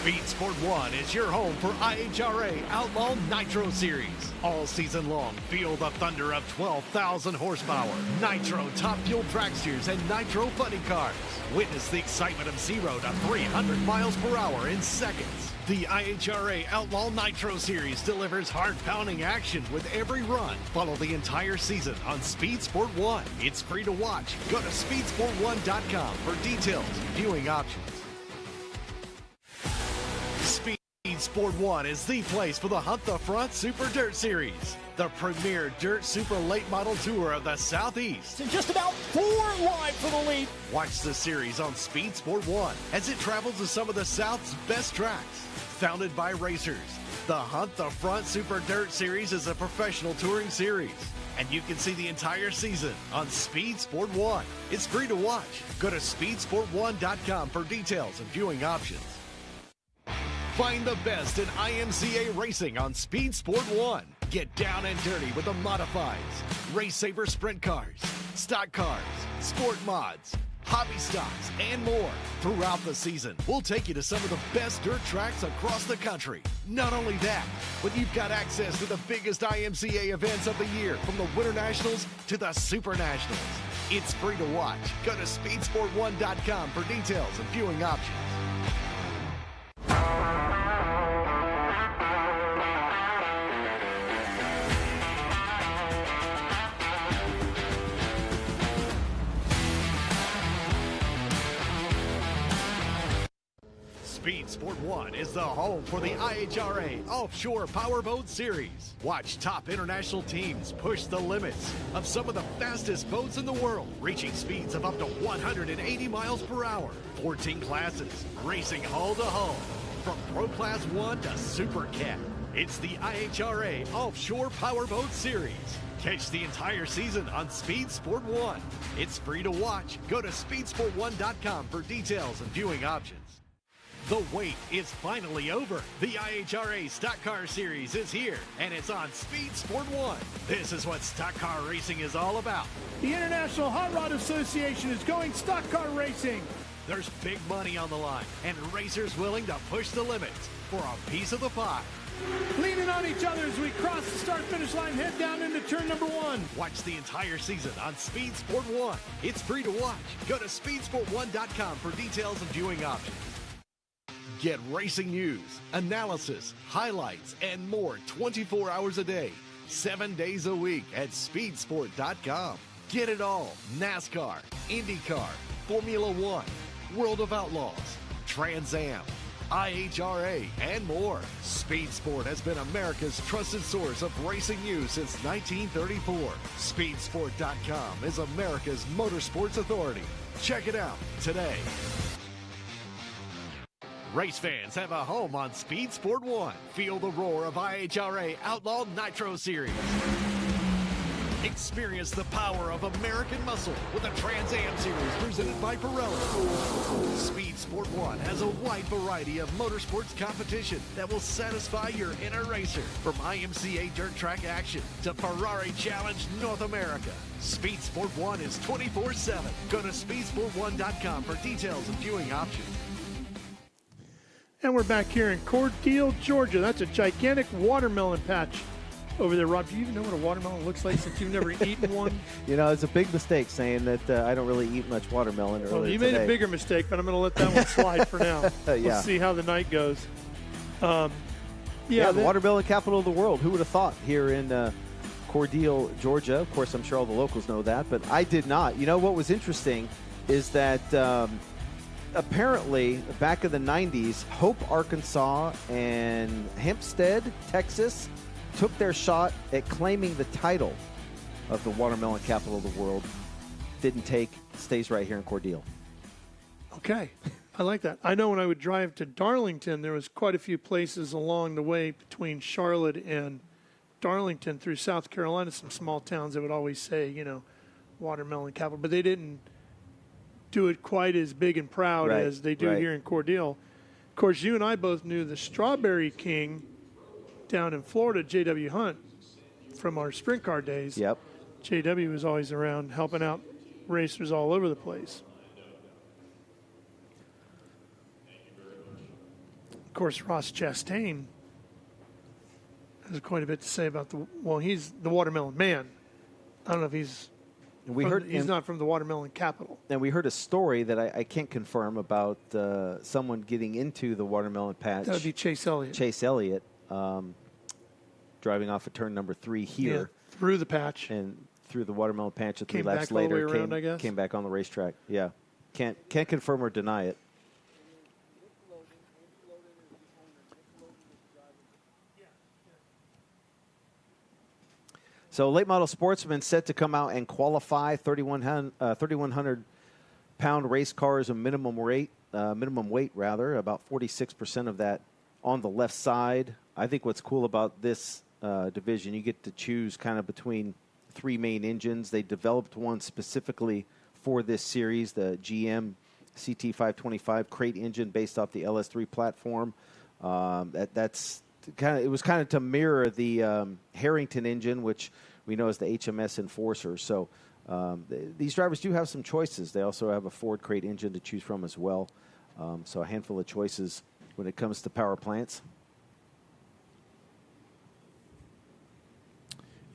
Speaker 3: Speed Sport 1 is your home for IHRA Outlaw Nitro Series. All season long, feel the thunder of 12,000 horsepower, Nitro top fuel dragsters, and Nitro funny cars. Witness the excitement of 0 to 300 miles per hour in seconds. The IHRA Outlaw Nitro Series delivers heart-pounding action with every run. Follow the entire season on Speed Sport 1. It's free to watch. Go to speedsport1.com for details and viewing options. Speed Sport 1 is the place for the Hunt the Front Super Dirt Series, the premier dirt super late model tour of the Southeast.
Speaker 4: And just about 4 wide for the lead.
Speaker 3: Watch the series on Speed Sport 1 as it travels to some of the South's best tracks. Founded by racers, the Hunt the Front Super Dirt Series is a professional touring series. And you can see the entire season on Speed Sport 1. It's free to watch. Go to speedsport1.com for details and viewing options. Find the best in IMCA racing on Speed Sport 1. Get down and dirty with the modifieds, Race Saver sprint cars, stock cars, sport mods, hobby stocks, and more. Throughout the season, we'll take you to some of the best dirt tracks across the country. Not only that, but you've got access to the biggest IMCA events of the year, from the Winter Nationals to the Super Nationals. It's free to watch. Go to speedsport1.com for details and viewing options. Speed Sport 1 is the home for the IHRA Offshore Powerboat Series. Watch top international teams push the limits of some of the fastest boats in the world, reaching speeds of up to 180 miles per hour. 14 classes, racing hull to hull, from Pro Class 1 to Super Cat. It's the IHRA Offshore Powerboat Series. Catch the entire season on Speed Sport 1. It's free to watch. Go to speedsport1.com for details and viewing options. The wait is finally over. The IHRA Stock Car Series is here, and it's on Speed Sport 1. This is what stock car racing is all about.
Speaker 1: The International Hot Rod Association is going stock car racing.
Speaker 3: There's big money on the line, and racers willing to push the limits for a piece of the pie.
Speaker 1: Leaning on each other as we cross the start-finish line, head down into turn number 1.
Speaker 3: Watch the entire season on Speed Sport 1. It's free to watch. Go to speedsport1.com for details and viewing options. Get racing news, analysis, highlights, and more 24 hours a day, 7 days a week at speedsport.com. Get it all. NASCAR, IndyCar, Formula One, World of Outlaws, Trans Am, IHRA, and more. Speed Sport has been America's trusted source of racing news since 1934. Speedsport.com is America's motorsports authority. Check it out today. Race fans have a home on Speed Sport 1. Feel the roar of IHRA Outlaw Nitro Series. Experience the power of American muscle with the Trans Am Series presented by Pirelli. Speed Sport 1 has a wide variety of motorsports competition that will satisfy your inner racer. From IMCA dirt track action to Ferrari Challenge North America. Speed Sport 1 is 24/7. Go to speedsport1.com for details and viewing options.
Speaker 1: And we're back here in Cordele, Georgia. That's a gigantic watermelon patch over there. Rob, do you even know what a watermelon looks like since you've never eaten one?
Speaker 2: You know, it's a big mistake saying that I don't really eat much watermelon earlier
Speaker 1: You made
Speaker 2: today.
Speaker 1: a bigger mistake, but I'm going to let that one slide for now.
Speaker 2: Yeah.
Speaker 1: We'll see how the night goes.
Speaker 2: The watermelon capital of the world. Who would have thought here in Cordele, Georgia? Of course, I'm sure all the locals know that, but I did not. You know what was interesting is that apparently, back in the 90s, Hope, Arkansas, and Hempstead, Texas, took their shot at claiming the title of the watermelon capital of the world. Didn't take, stays right here in Cordele.
Speaker 1: Okay. I like that. I know when I would drive to Darlington, there was quite a few places along the way between Charlotte and Darlington through South Carolina, some small towns that would always say, watermelon capital, but they didn't do it quite as big and proud as they do here in Cordele. Of course, you and I both knew the Strawberry King down in Florida, J.W. Hunt, from our sprint car days.
Speaker 2: Yep.
Speaker 1: J.W. was always around helping out racers all over the place. Of course, Ross Chastain has quite a bit to say about he's the watermelon man. I don't know if he's he's not from the watermelon capital.
Speaker 2: And we heard a story that I can't confirm about someone getting into the watermelon patch.
Speaker 1: That would be Chase Elliott.
Speaker 2: Chase Elliott, driving off of turn number 3 here.
Speaker 1: Yeah, through the patch.
Speaker 2: And through the watermelon patch a 3
Speaker 1: came
Speaker 2: laps
Speaker 1: back
Speaker 2: later.
Speaker 1: All the way around, I guess.
Speaker 2: Came back on the racetrack. Yeah. Can't confirm or deny it. So late model Sportsman set to come out and qualify 3,100-pound race cars, a minimum weight, about 46% of that on the left side. I think what's cool about this division, you get to choose kind of between three main engines. They developed one specifically for this series, the GM CT525 crate engine based off the LS3 platform. It was kind of to mirror the Harrington engine, which we know is the HMS Enforcer. So these drivers do have some choices. They also have a Ford crate engine to choose from as well. So a handful of choices when it comes to power plants.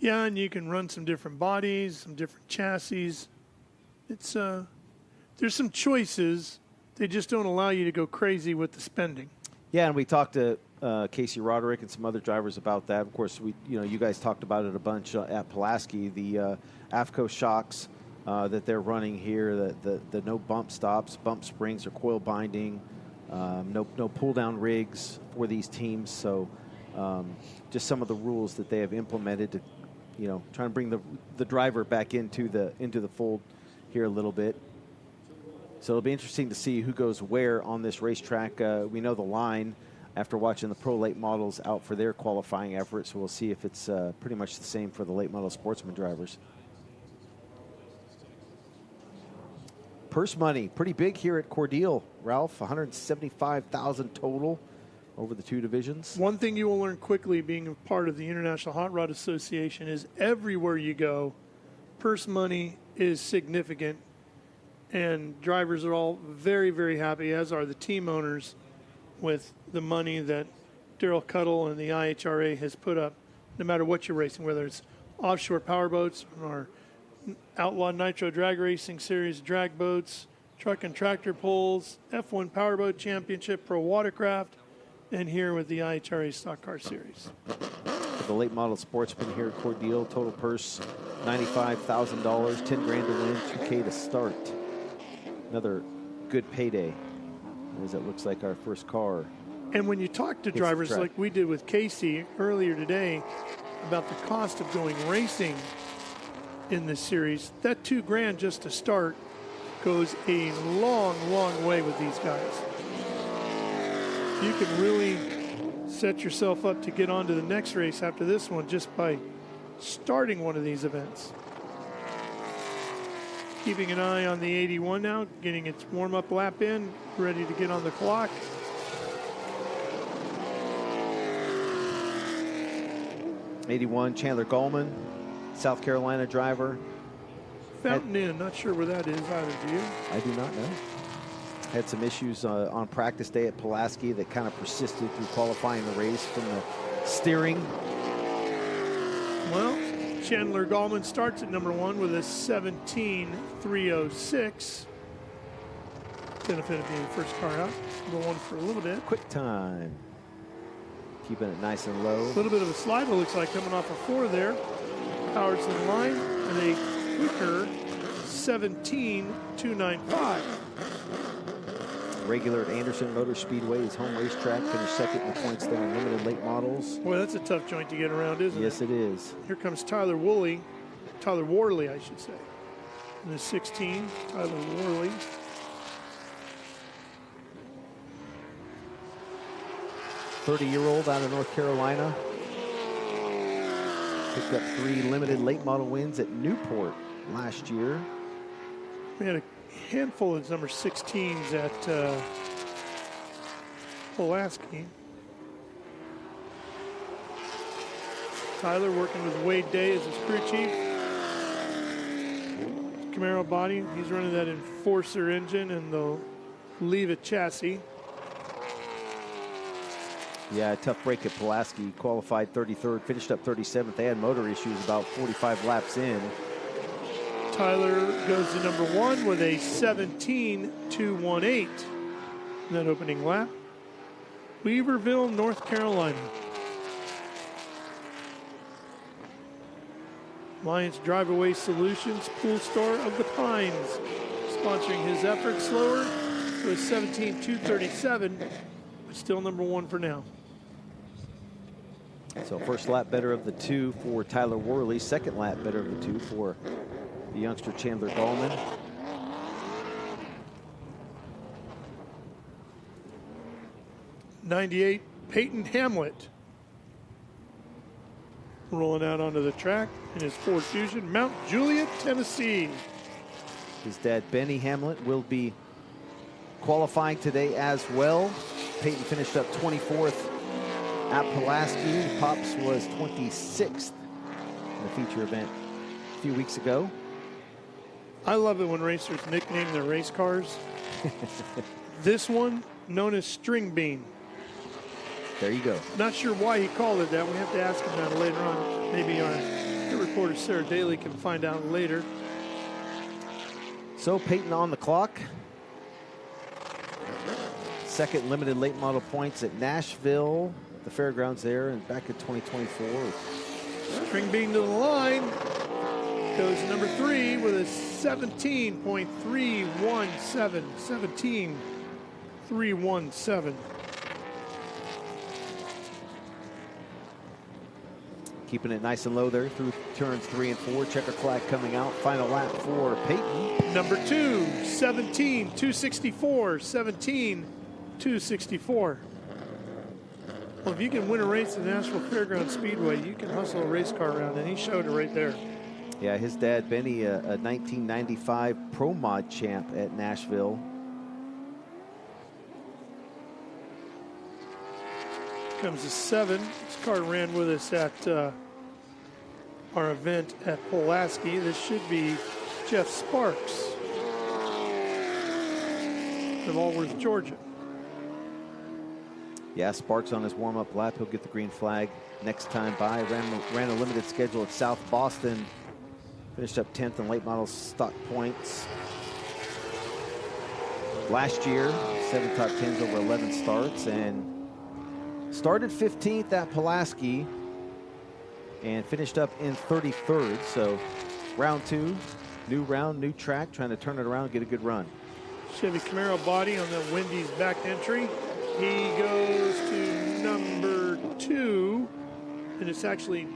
Speaker 1: Yeah, and you can run some different bodies, some different chassis. It's there's some choices. They just don't allow you to go crazy with the spending.
Speaker 2: Yeah, and we talked to Casey Roderick and some other drivers about that. Of course, you guys talked about it a bunch at Pulaski. The AFCO shocks that they're running here, the no bump stops, bump springs or coil binding, no pull down rigs for these teams. So just some of the rules that they have implemented to, try and bring the driver back into the fold here a little bit. So it'll be interesting to see who goes where on this racetrack. We know the line after watching the pro late models out for their qualifying efforts. So we'll see if it's pretty much the same for the late model Sportsman drivers. Purse money, pretty big here at Cordele, Ralph. $175,000 total over the two divisions.
Speaker 1: One thing you will learn quickly being a part of the International Hot Rod Association is everywhere you go, purse money is significant. And drivers are all very, very happy, as are the team owners, with the money that Daryl Cuttle and the IHRA has put up, no matter what you're racing, whether it's offshore powerboats or Outlaw Nitro Drag Racing Series drag boats, truck and tractor pulls, F1 Powerboat Championship, Pro Watercraft, and here with the IHRA Stock Car Series.
Speaker 2: For the late model Sportsman here at Cordele, total purse $95,000, $10,000 to win, $2,000 to start. Another good payday, as it looks like our first car.
Speaker 1: And when you talk to drivers like we did with Casey earlier today about the cost of going racing in this series, that $2,000 just to start goes a long, long way with these guys. You can really set yourself up to get on to the next race after this one just by starting one of these events. Keeping an eye on the 81 now, getting its warm-up lap in, ready to get on the clock.
Speaker 2: '81, Chandler Gallman, South Carolina driver.
Speaker 1: Fountain Inn, not sure where that is either, do you?
Speaker 2: I do not know. Had some issues on practice day at Pulaski that kind of persisted through qualifying the race from the steering.
Speaker 1: Well, Chandler Gallman starts at number 1 with a 17.306. Benefit of being the first car out. Number 1 for a little bit.
Speaker 2: Quick time. Keeping it nice and low.
Speaker 1: A little bit of a slide, it looks like, coming off of 4 there. Powers in line, and a quicker 17.295.
Speaker 2: Regular at Anderson Motor Speedway, his home racetrack, finished second in the points there in limited late models.
Speaker 1: Boy, that's a tough joint to get around, isn't it?
Speaker 2: Yes, it is.
Speaker 1: Here comes Tyler Worley, I should say. In the 16, Tyler Worley.
Speaker 2: '30-year-old out of North Carolina. Picked up 3 limited late model wins at Newport last year.
Speaker 1: We had a handful of number 16s at Pulaski. Tyler working with Wade Day as his crew chief. Camaro body, he's running that Enforcer engine and the Leave It chassis.
Speaker 2: Yeah, a tough break at Pulaski. Qualified 33rd, finished up 37th. They had motor issues about 45 laps in.
Speaker 1: Tyler goes to number 1 with a 17.218 in that opening lap. Weaverville, North Carolina. Lions Drive Away Solutions, Pool Store of the Pines, sponsoring his effort. Slower to a 17.237, but still number 1 for now.
Speaker 2: So first lap better of the 2 for Tyler Worley. Second lap better of the 2 for the youngster Chandler Gallman.
Speaker 1: '98, Peyton Hamlet. Rolling out onto the track in his Ford Fusion, Mount Juliet, Tennessee.
Speaker 2: His dad, Benny Hamlet, will be qualifying today as well. Peyton finished up 24th at Pulaski. Pops was 26th in the feature event a few weeks ago.
Speaker 1: I love it when racers nickname their race cars. This one, known as String Bean.
Speaker 2: There you go.
Speaker 1: Not sure why he called it that. We have to ask him that later on. Maybe our reporter Sarah Daly can find out later.
Speaker 2: So Peyton on the clock. Second limited late model points at Nashville, the fairgrounds there, and back in 2024.
Speaker 1: String Bean to the line. Goes number 3 with a 17.317. 17.317.
Speaker 2: Keeping it nice and low there through turns 3 and 4. Checker flag coming out. Final lap for Peyton.
Speaker 1: Number 2, 17.264. 17.264. Well, if you can win a race at the Nashville Fairgrounds Speedway, you can hustle a race car around, and he showed it right there.
Speaker 2: Yeah, his dad, Benny, a 1995 Pro Mod champ at Nashville.
Speaker 1: Comes to 7. This car ran with us at our event at Pulaski. This should be Jeff Sparks of Allworth, Georgia.
Speaker 2: Yeah, Sparks on his warm-up lap. He'll get the green flag next time by. Ran a limited schedule at South Boston. Finished up 10th in late model stock points. Last year, 7 top 10s over 11 starts, and started 15th at Pulaski and finished up in 33rd. So round 2, new round, new track, trying to turn it around and get a good run.
Speaker 1: Chevy Camaro body on the Wendy's back entry. He goes to number 2, and it's actually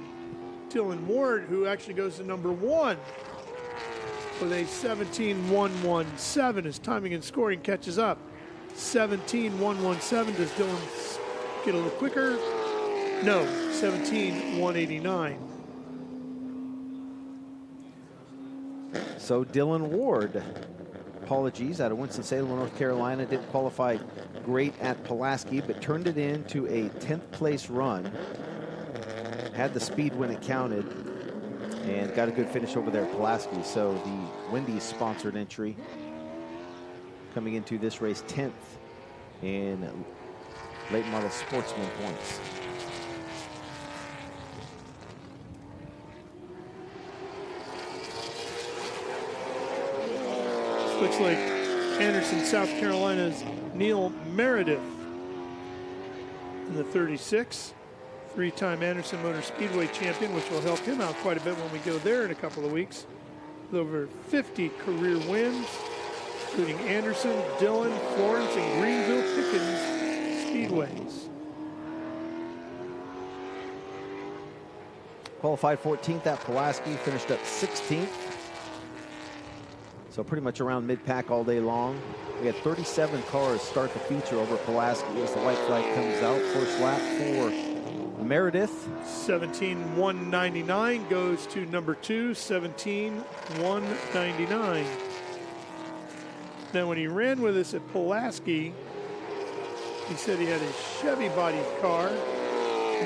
Speaker 1: Dylan Ward who actually goes to number 1 with a 17.117. His timing and scoring catches up. 17.117. Does Dylan get a little quicker? No, 17.189.
Speaker 2: So Dylan Ward, apologies, out of Winston-Salem, North Carolina, didn't qualify great at Pulaski, but turned it into a 10th place run. Had the speed when it counted and got a good finish over there at Pulaski. So the Wendy's sponsored entry coming into this race 10th in late model Sportsman points.
Speaker 1: This looks like Anderson, South Carolina's Neil Meredith in the 36. 3-time Anderson Motor Speedway champion, which will help him out quite a bit when we go there in a couple of weeks. With over 50 career wins, including Anderson, Dillon, Florence, and Greenville Pickens Speedways.
Speaker 2: Qualified 14th at Pulaski, finished up 16th. So pretty much around mid-pack all day long. We had 37 cars start the feature over Pulaski as the white flag comes out. First lap for Meredith.
Speaker 1: 17.199 goes to number 2, 17.199. Now, when he ran with us at Pulaski, he said he had a Chevy body car.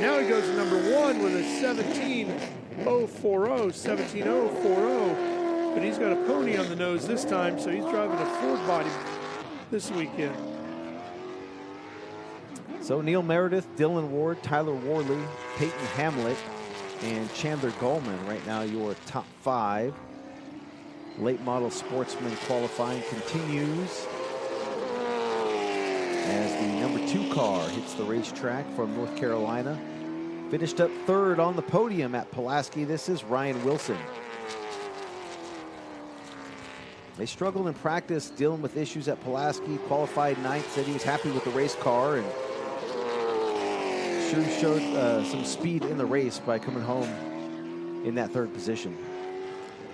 Speaker 1: Now he goes to number 1 with a 17.040, 17.040. But he's got a pony on the nose this time, so he's driving a Ford body this weekend.
Speaker 2: So Neil Meredith, Dylan Ward, Tyler Worley, Peyton Hamlet, and Chandler Goldman right now your top 5. Late model Sportsman qualifying continues as the number 2 car hits the racetrack from North Carolina. Finished up 3rd on the podium at Pulaski. This is Ryan Wilson. They struggled in practice dealing with issues at Pulaski. Qualified 9th, said he was happy with the race car and sure showed some speed in the race by coming home in that 3rd position.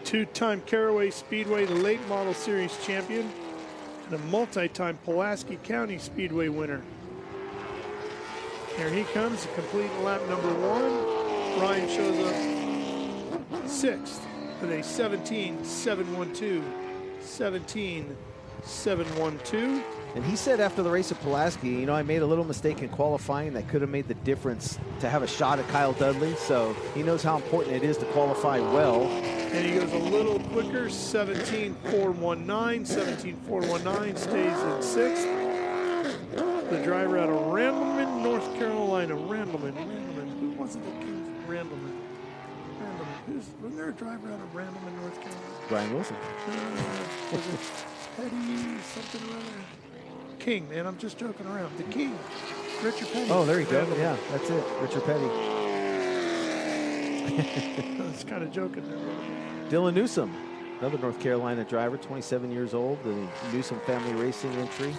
Speaker 1: 2-time Caraway Speedway late model series champion and a multi-time Pulaski County Speedway winner. Here he comes, completing lap number 1. Ryan shows up 6th with a 17.712. 17.712.
Speaker 2: And he said after the race at Pulaski, you know, I made a little mistake in qualifying that could have made the difference to have a shot at Kyle Dudley. So he knows how important it is to qualify well.
Speaker 1: And he goes a little quicker, 17.419. 17.419 stays in 6th. The driver out of Randleman, North Carolina. Randleman. Who was it that came from Randleman? Wasn't there a driver out of Randleman, North Carolina?
Speaker 2: Brian Wilson.
Speaker 1: Was it Petty, something or other? King, man, I'm just joking around. The King, Richard Petty.
Speaker 2: Oh, there you go. Yeah, that's it, Richard Petty.
Speaker 1: I was kind of joking there.
Speaker 2: Dylan Newsom, another North Carolina driver, 27 years old, the Newsom family racing entry.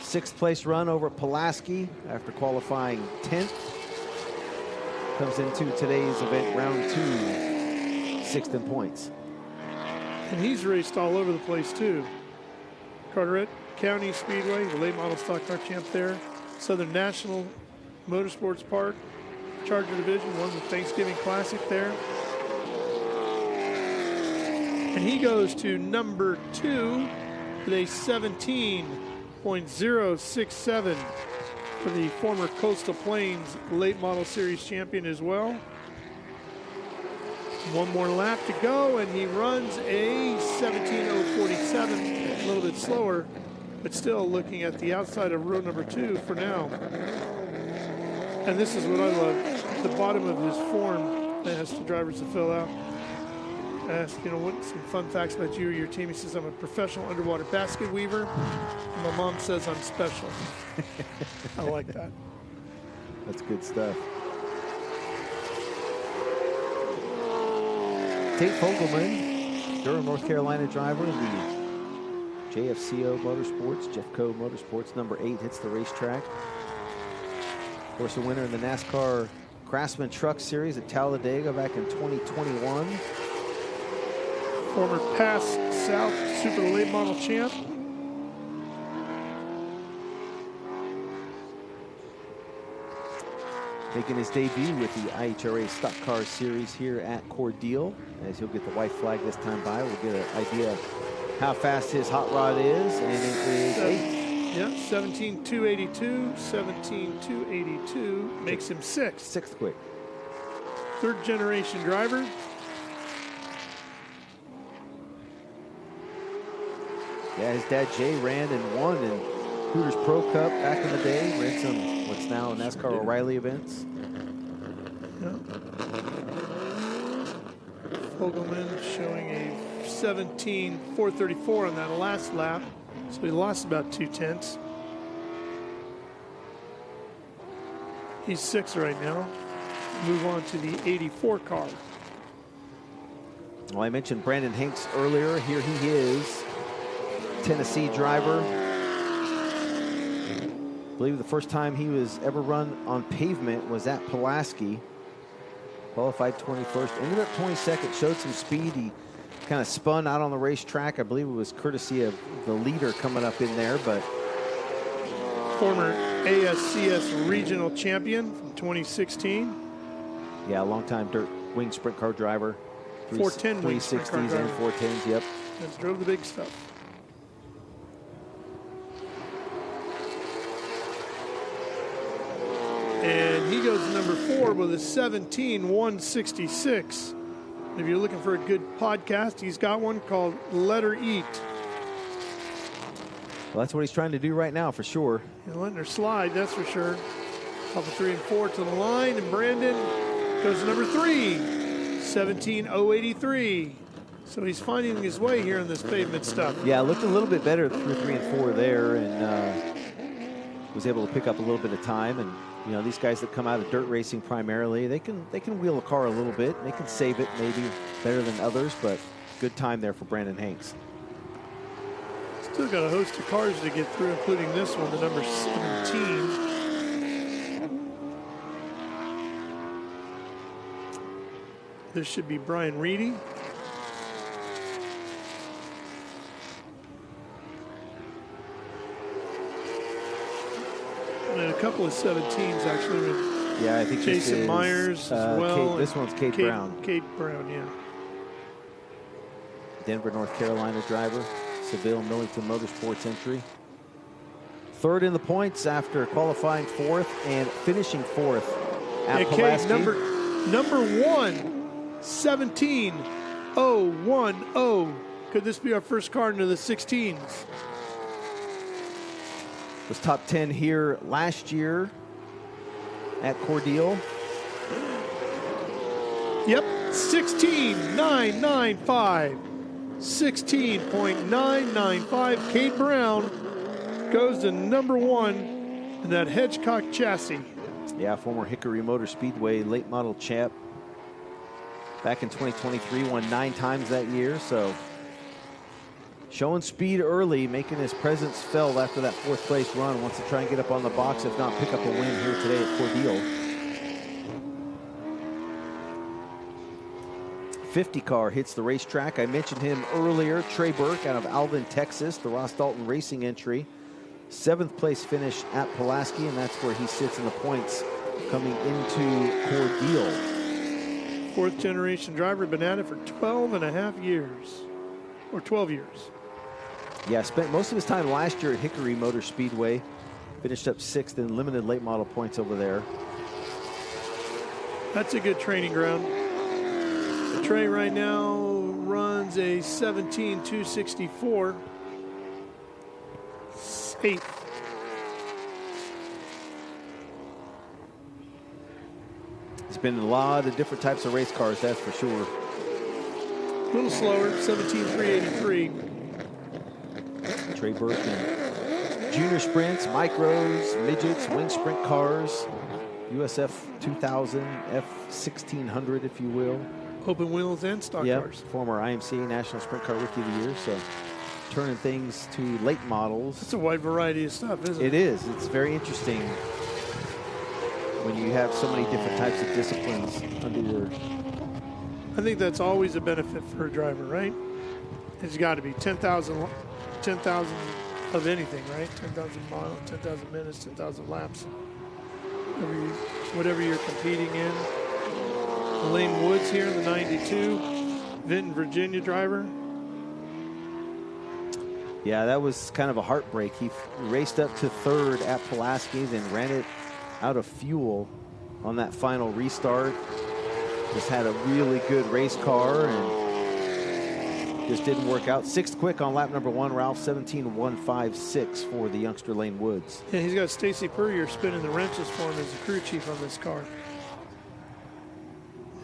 Speaker 2: 6th place run over at Pulaski after qualifying 10th. Comes into today's event, round 2, 6th in points.
Speaker 1: And he's raced all over the place, too. Carteret County Speedway, the late model stock car champ there. Southern National Motorsports Park, Charger Division, won the Thanksgiving Classic there. And he goes to number 2 with a 17.067 for the former Coastal Plains late model series champion as well. One more lap to go, and he runs a 17.047, a little bit slower, but still looking at the outside of row number 2 for now. And this is what I love, the bottom of his form that has the drivers to fill out. Ask, you know, what some fun facts about you or your team. He says, I'm a professional underwater basket weaver. And my mom says I'm special. I like that.
Speaker 2: That's good stuff. Tate Fogelman, Durham, North Carolina driver in the JFCO Motorsports, Jeffco Motorsports, number 8, hits the racetrack. Of course, a winner in the NASCAR Craftsman Truck Series at Talladega back in 2021.
Speaker 1: Former Pass South Super Late Model champ.
Speaker 2: Making his debut with the IHRA Stock Car Series here at Cordele, as he'll get the white flag this time by. We'll get an idea of how fast his hot rod is, and it is 8th.
Speaker 1: Yeah, 17.282, 17.282 makes him 6th.
Speaker 2: 6th quick.
Speaker 1: 3rd generation driver.
Speaker 2: Yeah, his dad Jay ran and won in Hooters Pro Cup back in the day. Ran some what's now NASCAR O'Reilly events.
Speaker 1: Yeah. Fogelman showing a 17.434 on that last lap. So he lost about 2/10. He's 6th right now. Move on to the 84 car.
Speaker 2: Well, I mentioned Brandon Hanks earlier. Here he is. Tennessee driver. I believe the first time he was ever run on pavement was at Pulaski. Qualified 21st, ended up 22nd, showed some speed. He kind of spun out on the racetrack. I believe it was courtesy of the leader coming up in there, but
Speaker 1: Former ASCS regional champion from 2016.
Speaker 2: yeah, a long-time dirt wing sprint car driver.
Speaker 1: 410 wing sprint car
Speaker 2: 360s
Speaker 1: driver.
Speaker 2: and 410s, yep.
Speaker 1: That's drove the big stuff. And he goes to number 4 with a 17.166. If you're looking for a good podcast, he's got one called Let Her Eat.
Speaker 2: Well, that's what he's trying to do right now, for sure.
Speaker 1: And letting her slide, that's for sure. Couple 3 and 4 to the line, and Brandon goes to number 3, 17.083. So he's finding his way here in this pavement stuff.
Speaker 2: Yeah, looked a little bit better through 3 and 4 there, and was able to pick up a little bit of time. And you know, these guys that come out of dirt racing primarily, they can wheel a car a little bit. They can save it maybe better than others, but good time there for Brandon Hanks.
Speaker 1: Still got a host of cars to get through, including this one, the number 17. This should be Brian Reedy. And a couple of 17s, actually.
Speaker 2: Yeah, I think
Speaker 1: Jason
Speaker 2: this is,
Speaker 1: Myers as well.
Speaker 2: This one's Cade Brown.
Speaker 1: Cade Brown, yeah.
Speaker 2: Denver, North Carolina driver. Seville Millington Motorsports entry. Third in the points after qualifying fourth and finishing fourth at Pulaski.
Speaker 1: Number 1, 17.010. Could this be our first car into the 16s?
Speaker 2: Was top 10 here last year at Cordele.
Speaker 1: Yep, 16.995. 16.995. Cade Brown goes to number 1 in that Hedgecock chassis.
Speaker 2: Yeah, former Hickory Motor Speedway late model champ. Back in 2023, won 9 times that year, so showing speed early, making his presence felt after that 4th place run. Wants to try and get up on the box, if not pick up a win here today at Cordele. 50 car hits the racetrack. I mentioned him earlier. Trey Burke out of Alvin, Texas, the Ross Dalton Racing entry. 7th place finish at Pulaski, and that's where he sits in the points coming into Cordele.
Speaker 1: 4th generation driver, been at it for 12 and a half years, or 12 years.
Speaker 2: Yeah, spent most of his time last year at Hickory Motor Speedway. Finished up 6th in limited late model points over there.
Speaker 1: That's a good training ground. Trey right now runs a 17.264. 8th.
Speaker 2: He's been in a lot of different types of race cars, that's for sure.
Speaker 1: A little slower, 17.383.
Speaker 2: Trey Burke in junior sprints, micros, midgets, wing sprint cars, USF 2000, F1600, if you will.
Speaker 1: Open wheels and stock cars.
Speaker 2: Former IMCA National Sprint Car Rookie of the Year, so turning things to late models.
Speaker 1: It's a wide variety of stuff, isn't it?
Speaker 2: It is. It's very interesting when you have so many different types of disciplines under your...
Speaker 1: I think that's always a benefit for a driver, right? It's got to be 10,000 of anything, right? 10,000 miles, 10,000 minutes, 10,000 laps. Whatever you're competing in. Lane Woods here in the 92, Vinton, Virginia driver.
Speaker 2: Yeah, that was kind of a heartbreak. He raced up to 3rd at Pulaski, then ran it out of fuel on that final restart. Just had a really good race car and just didn't work out. 6th quick on lap number 1, Ralph, 17.156 for the youngster Lane Woods.
Speaker 1: Yeah, he's got Stacy Purrier spinning the wrenches for him as the crew chief on this car.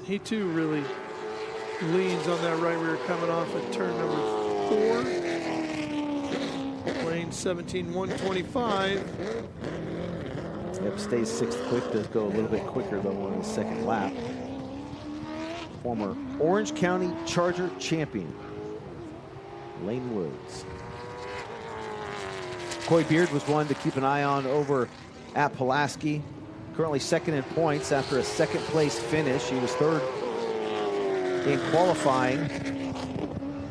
Speaker 1: He too really leans on that right rear coming off at turn number 4. Lane 17.125.
Speaker 2: Yep, stays 6th quick, does go a little bit quicker though on the 2nd lap. Former Orange County Charger champion, Lane Woods. Coy Beard was one to keep an eye on over at Pulaski. Currently 2nd in points after a 2nd place finish. He was 3rd in qualifying.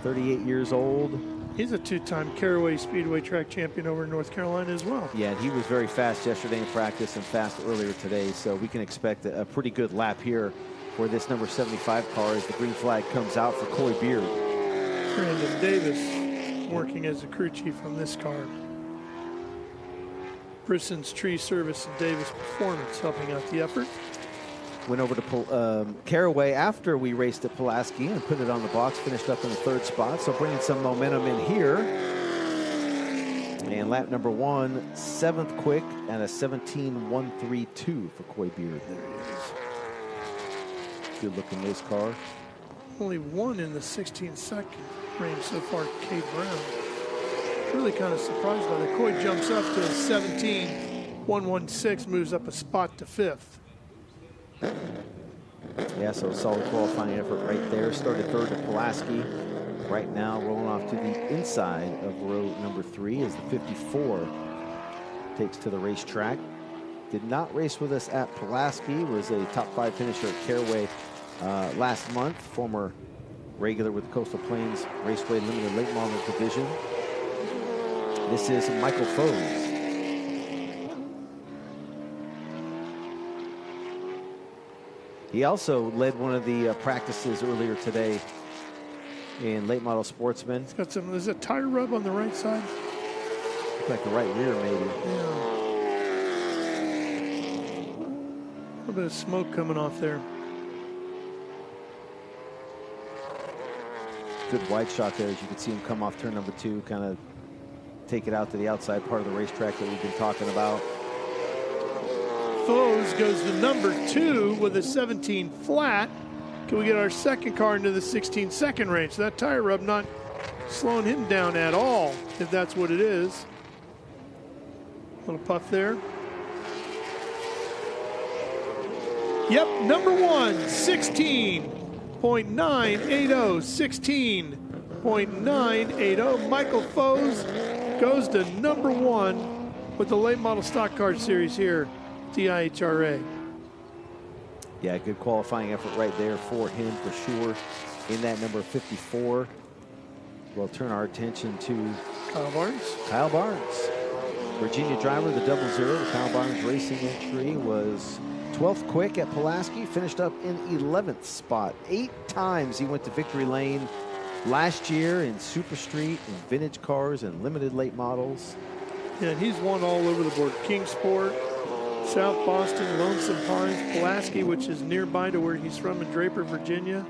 Speaker 2: 38 years old.
Speaker 1: He's a 2-time Caraway Speedway track champion over in North Carolina as well.
Speaker 2: Yeah, and he was very fast yesterday in practice and fast earlier today. So we can expect a pretty good lap here for this number 75 car as the green flag comes out for Coy Beard.
Speaker 1: Brandon Davis working as a crew chief on this car. Brisson's Tree Service and Davis Performance helping out the effort.
Speaker 2: Went over to Caraway after we raced at Pulaski and put it on the box, finished up in the 3rd spot, so bringing some momentum in here. And lap number 1, 7th quick and a 17.132 for Coy Beard.
Speaker 1: There he is.
Speaker 2: Good looking race car.
Speaker 1: Only one in the 16-second range so far, Cade Brown. Really kind of surprised by that. Coy jumps up to 17.116, moves up a spot to 5th.
Speaker 2: Yeah, so solid qualifying effort right there. Started 3rd at Pulaski. Right now rolling off to the inside of row number 3 as the 54 takes to the racetrack. Did not race with us at Pulaski. Was a top 5 finisher at Caraway last month. Former regular with the Coastal Plains Raceway Limited Late Model Division. This is Michael Foes. He also led one of the practices earlier today in late model Sportsman.
Speaker 1: He's got some, is it tire rub on the right side?
Speaker 2: Look like the right rear, maybe.
Speaker 1: Yeah. A little bit of smoke coming off there.
Speaker 2: Good wide shot there as you can see him come off turn number 2, kind of take it out to the outside part of the racetrack that we've been talking about.
Speaker 1: Foes goes to number 2 with a 17 flat. Can we get our second car into the 16-second range? That tire rub not slowing him down at all, if that's what it is. Little puff there. Yep, number 1, 16.980, 16.980. Michael Foes goes to number 1 with the late model stock car series here at the IHRA.
Speaker 2: Yeah, good qualifying effort right there for him for sure. In that number 54, we'll turn our attention to
Speaker 1: Kyle Barnes.
Speaker 2: Kyle Barnes, Virginia driver, the 00. Kyle Barnes racing entry was 12th quick at Pulaski, finished up in 11th spot. 8 times he went to victory lane last year in Super Street, in vintage cars, and limited late models.
Speaker 1: Yeah, and he's won all over the board. Kingsport, South Boston, Lonesome Pines, Pulaski, which is nearby to where he's from in Draper, Virginia.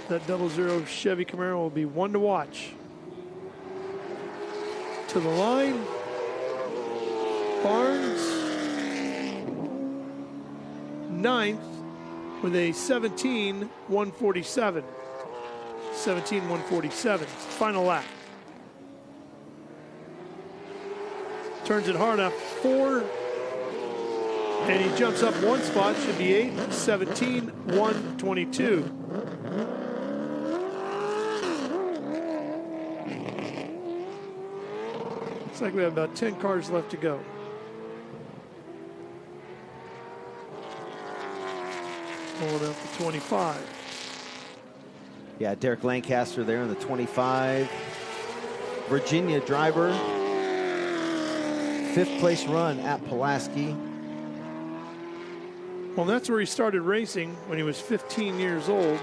Speaker 1: That 00 Chevy Camaro will be one to watch. To the line, Barnes, 9th with a 17.147. 17.147, final lap. Turns it hard after 4, and he jumps up 1 spot, should be 8, 17.122. Looks like we have about 10 cars left to go. Pulling up to 25.
Speaker 2: Yeah, Derek Lancaster there in the 25. Virginia driver. 5th place run at Pulaski.
Speaker 1: Well, that's where he started racing when he was 15 years old.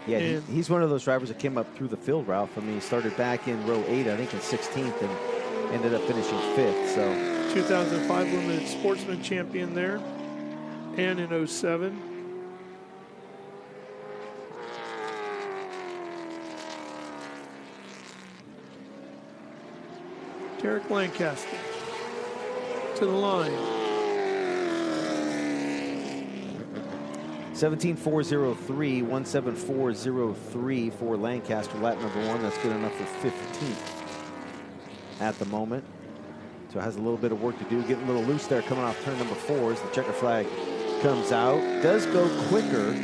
Speaker 2: Yeah, he's one of those drivers that came up through the field, Ralph. I mean, he started back in row 8, I think in 16th, and ended up finishing 5th. So
Speaker 1: 2005 limited Sportsman champion there, and in 07. Derek Lancaster to the line.
Speaker 2: 17.403, 174.03 for Lancaster, lap number 1. That's good enough for 15th at the moment. So it has a little bit of work to do. Getting a little loose there coming off turn number 4 as the checker flag comes out. Does go quicker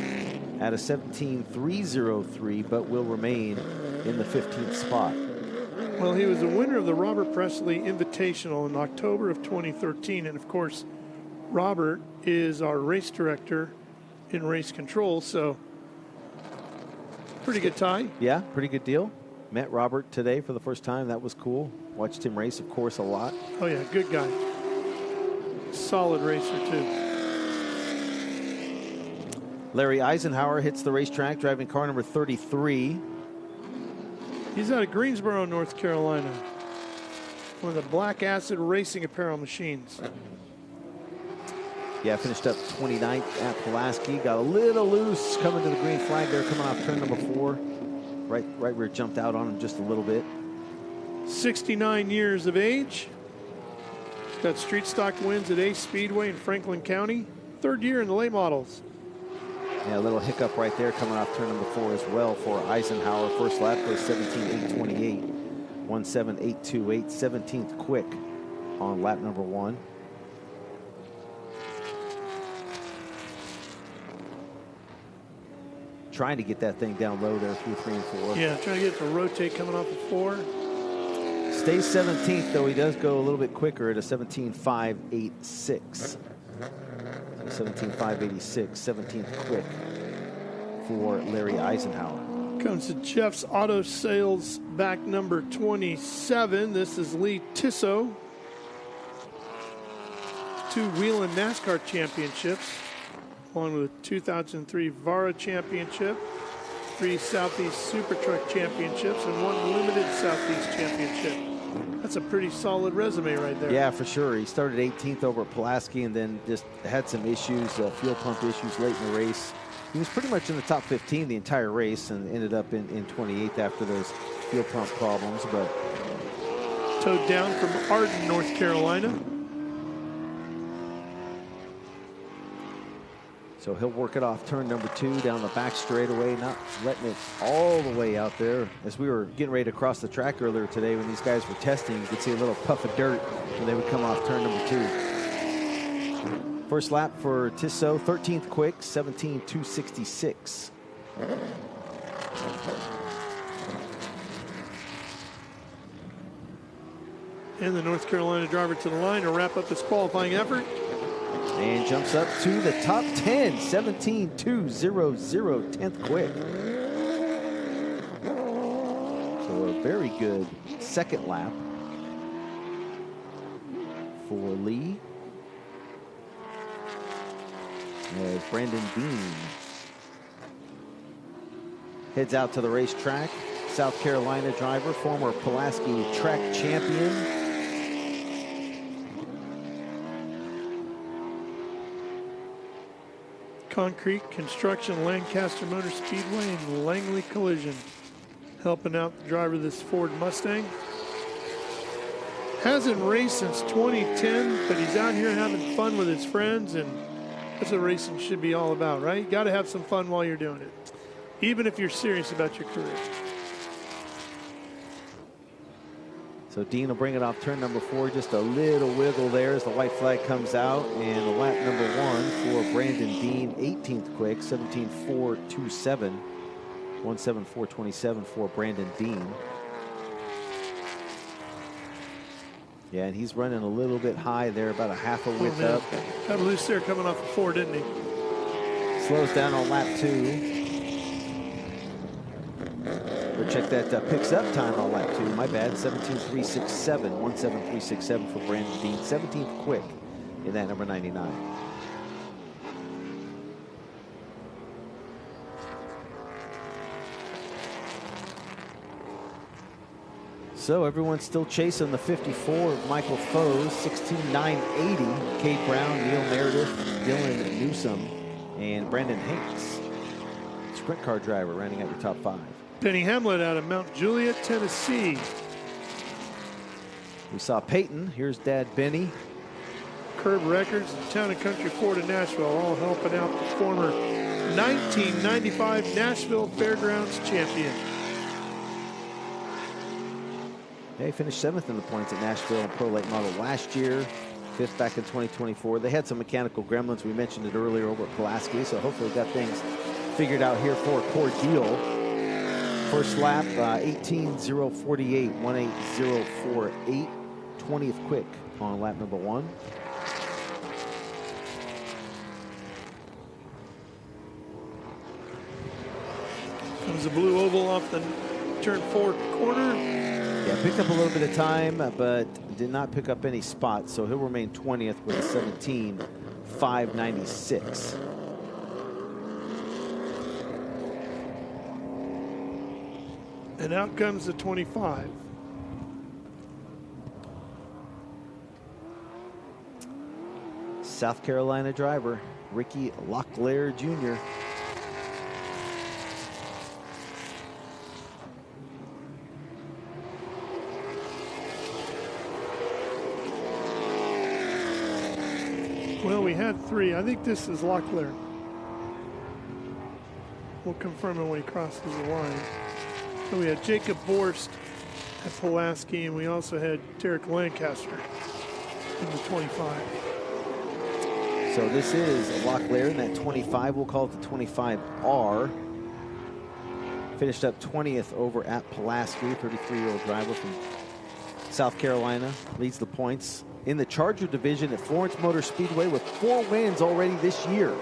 Speaker 2: at a 17.303, but will remain in the 15th spot.
Speaker 1: Well, he was a winner of the Robert Presley Invitational in October of 2013. And, of course, Robert is our race director in race control, so pretty good tie.
Speaker 2: Yeah, pretty good deal. Met Robert today for the first time. That was cool. Watched him race, of course, a lot.
Speaker 1: Oh, yeah, good guy. Solid racer, too.
Speaker 2: Larry Eisenhower hits the racetrack, driving car number 33.
Speaker 1: He's out of Greensboro, North Carolina. One of the Black Acid Racing Apparel machines.
Speaker 2: Yeah, finished up 29th at Pulaski. Got a little loose coming to the green flag there, coming off turn number 4. Right rear jumped out on him just a little bit.
Speaker 1: 69 years of age. He's got street stock wins at Ace Speedway in Franklin County. 3rd year in the late models.
Speaker 2: Yeah, a little hiccup right there coming off turn number 4 as well for Eisenhower. First lap goes 17.828, 17.828, 17th quick on lap number 1. Trying to get that thing down low there through 3 and 4.
Speaker 1: Yeah, trying to get it to rotate coming off of 4.
Speaker 2: Stays 17th, though he does go a little bit quicker at a 17.586. 17.586, 17th quick for Larry Eisenhower.
Speaker 1: Comes to Jeff's Auto Sales back number 27. This is Lee Tissot. 2 Whelen NASCAR championships, along with a 2003 VARA championship, 3 Southeast Super Truck championships, and 1 Limited Southeast championship. That's a pretty solid resume right there.
Speaker 2: Yeah, for sure. He started 18th over at Pulaski and then just had some issues, fuel pump issues late in the race. He was pretty much in the top 15 the entire race and ended up in 28th after those fuel pump problems. But
Speaker 1: towed down from Arden, North Carolina.
Speaker 2: So he'll work it off turn number 2 down the back straightaway, not letting it all the way out there. As we were getting ready to cross the track earlier today when these guys were testing, you could see a little puff of dirt when they would come off turn number 2. First lap for Tissot, 13th quick, 17.266.
Speaker 1: And the North Carolina driver to the line to wrap up his qualifying effort.
Speaker 2: And jumps up to the top 10, 17.200, 10th quick. So a very good second lap for Lee. As Brandon Dean heads out to the racetrack. South Carolina driver, former Pulaski track champion.
Speaker 1: Concrete Construction, Lancaster Motor Speedway, and Langley Collision. Helping out the driver of this Ford Mustang. Hasn't raced since 2010, but he's out here having fun with his friends, and that's what racing should be all about, right? You got to have some fun while you're doing it, even if you're serious about your career.
Speaker 2: So Dean will bring it off turn number 4. Just a little wiggle there as the white flag comes out. And the lap number 1 for Brandon Dean, 18th quick, 17.427. 1:17.427 for Brandon Dean. Yeah, and he's running a little bit high there, about a half a width up.
Speaker 1: Got loose there coming off of 4, didn't he?
Speaker 2: Slows down on lap 2. Or check that picks up time on lap 2. My bad, 17.367, 1:17.367 for Brandon Dean. 17th quick in that number 99. So everyone's still chasing the 54 of Michael Foes, 16.980. Cade Brown, Neil Meredith, Dylan Newsom, and Brandon Hanks. Sprint car driver rounding out your top 5.
Speaker 1: Benny Hamlet out of Mount Juliet, Tennessee.
Speaker 2: We saw Peyton. Here's Dad Benny.
Speaker 1: Curb Records and Town and Country Ford of Nashville, all helping out the former 1995 Nashville Fairgrounds champion.
Speaker 2: They finished 7th in the points at Nashville and Pro Late Model last year. 5th back in 2024. They had some mechanical gremlins. We mentioned it earlier over at Pulaski, so hopefully got things figured out here for Cordele. First lap, 18.048, 1:8.048, 20th quick on lap number 1.
Speaker 1: Comes a blue oval off the turn 4 corner.
Speaker 2: Yeah, picked up a little bit of time, but did not pick up any spots, so he'll remain 20th with a 17.596.
Speaker 1: And out comes the 25.
Speaker 2: South Carolina driver, Ricky Locklear Jr.
Speaker 1: Well, we had 3. I think this is Locklear. We'll confirm it when he crosses the line. So we had Jacob Borst at Pulaski, and we also had Derek Lancaster in the 25.
Speaker 2: So this is Locklear in that 25. We'll call it the 25R. Finished up 20th over at Pulaski, 33-year-old driver from South Carolina. Leads the points in the Charger division at Florence Motor Speedway with 4 wins already this year.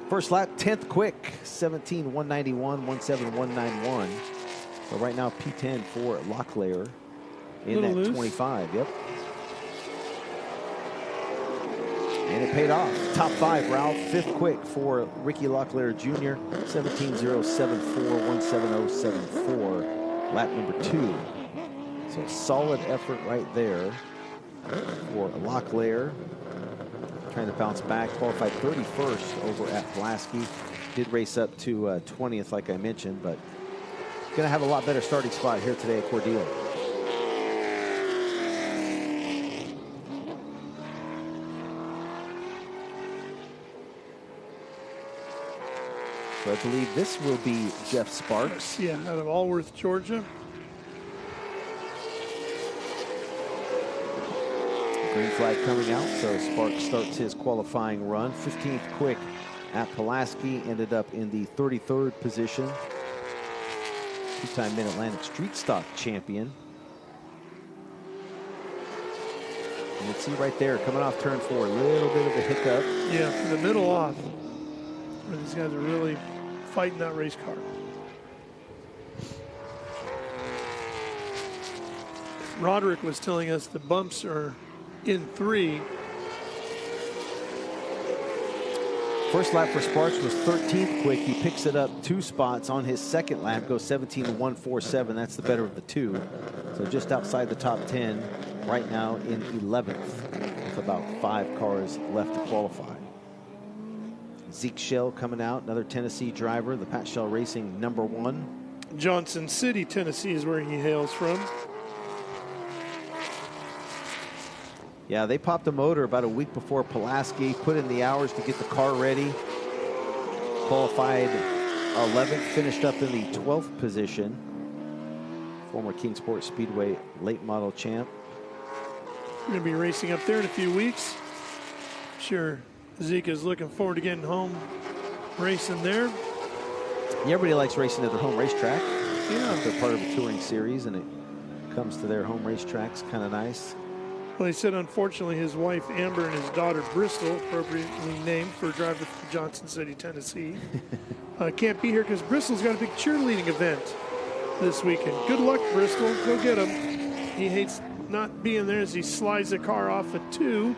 Speaker 2: First lap, 10th quick, 17.191, 1:7.191. So right now, P10 for Locklear. in that
Speaker 1: loose.
Speaker 2: 25. Yep. And it paid off. Top 5, Ralph. 5th quick for Ricky Locklear Jr. 17.074, 170.74. Lap number 2. So solid effort right there for Locklear. Trying to bounce back. Qualified 31st over at Pulaski. Did race up to 20th, like I mentioned, but going to have a lot better starting spot here today at Cordele. So I believe this will be Jeff Sparks.
Speaker 1: Yeah, out of Allworth, Georgia.
Speaker 2: Green flag coming out, so Sparks starts his qualifying run. 15th quick at Pulaski, ended up in the 33rd position. Two-time Mid-Atlantic Street Stock champion. And you can see right there, coming off turn 4, a little bit of a hiccup.
Speaker 1: Yeah, from the middle off. Where these guys are really fighting that race car. Roderick was telling us the bumps are in 3.
Speaker 2: First lap for Sparks was 13th quick. He picks it up 2 spots on his second lap, goes 17.147. That's the better of the 2. So just outside the top 10, right now in 11th, with about 5 cars left to qualify. Zeke Shell coming out, another Tennessee driver, the Pat Shell Racing #1.
Speaker 1: Johnson City, Tennessee is where he hails from.
Speaker 2: Yeah, they popped a motor about a week before Pulaski, put in the hours to get the car ready. Qualified 11th, finished up in the 12th position. Former Kingsport Speedway late model champ.
Speaker 1: We're going to be racing up there in a few weeks. Sure, Zeke is looking forward to getting home racing there.
Speaker 2: Yeah, everybody likes racing at their home racetrack.
Speaker 1: Yeah.
Speaker 2: They're part of a touring series, and it comes to their home racetracks. Kind of nice.
Speaker 1: Well, he said, unfortunately, his wife Amber and his daughter Bristol, appropriately named for a driver from Johnson City, Tennessee, can't be here because Bristol's got a big cheerleading event this weekend. Good luck, Bristol. Go get him. He hates not being there as he slides the car off at 2.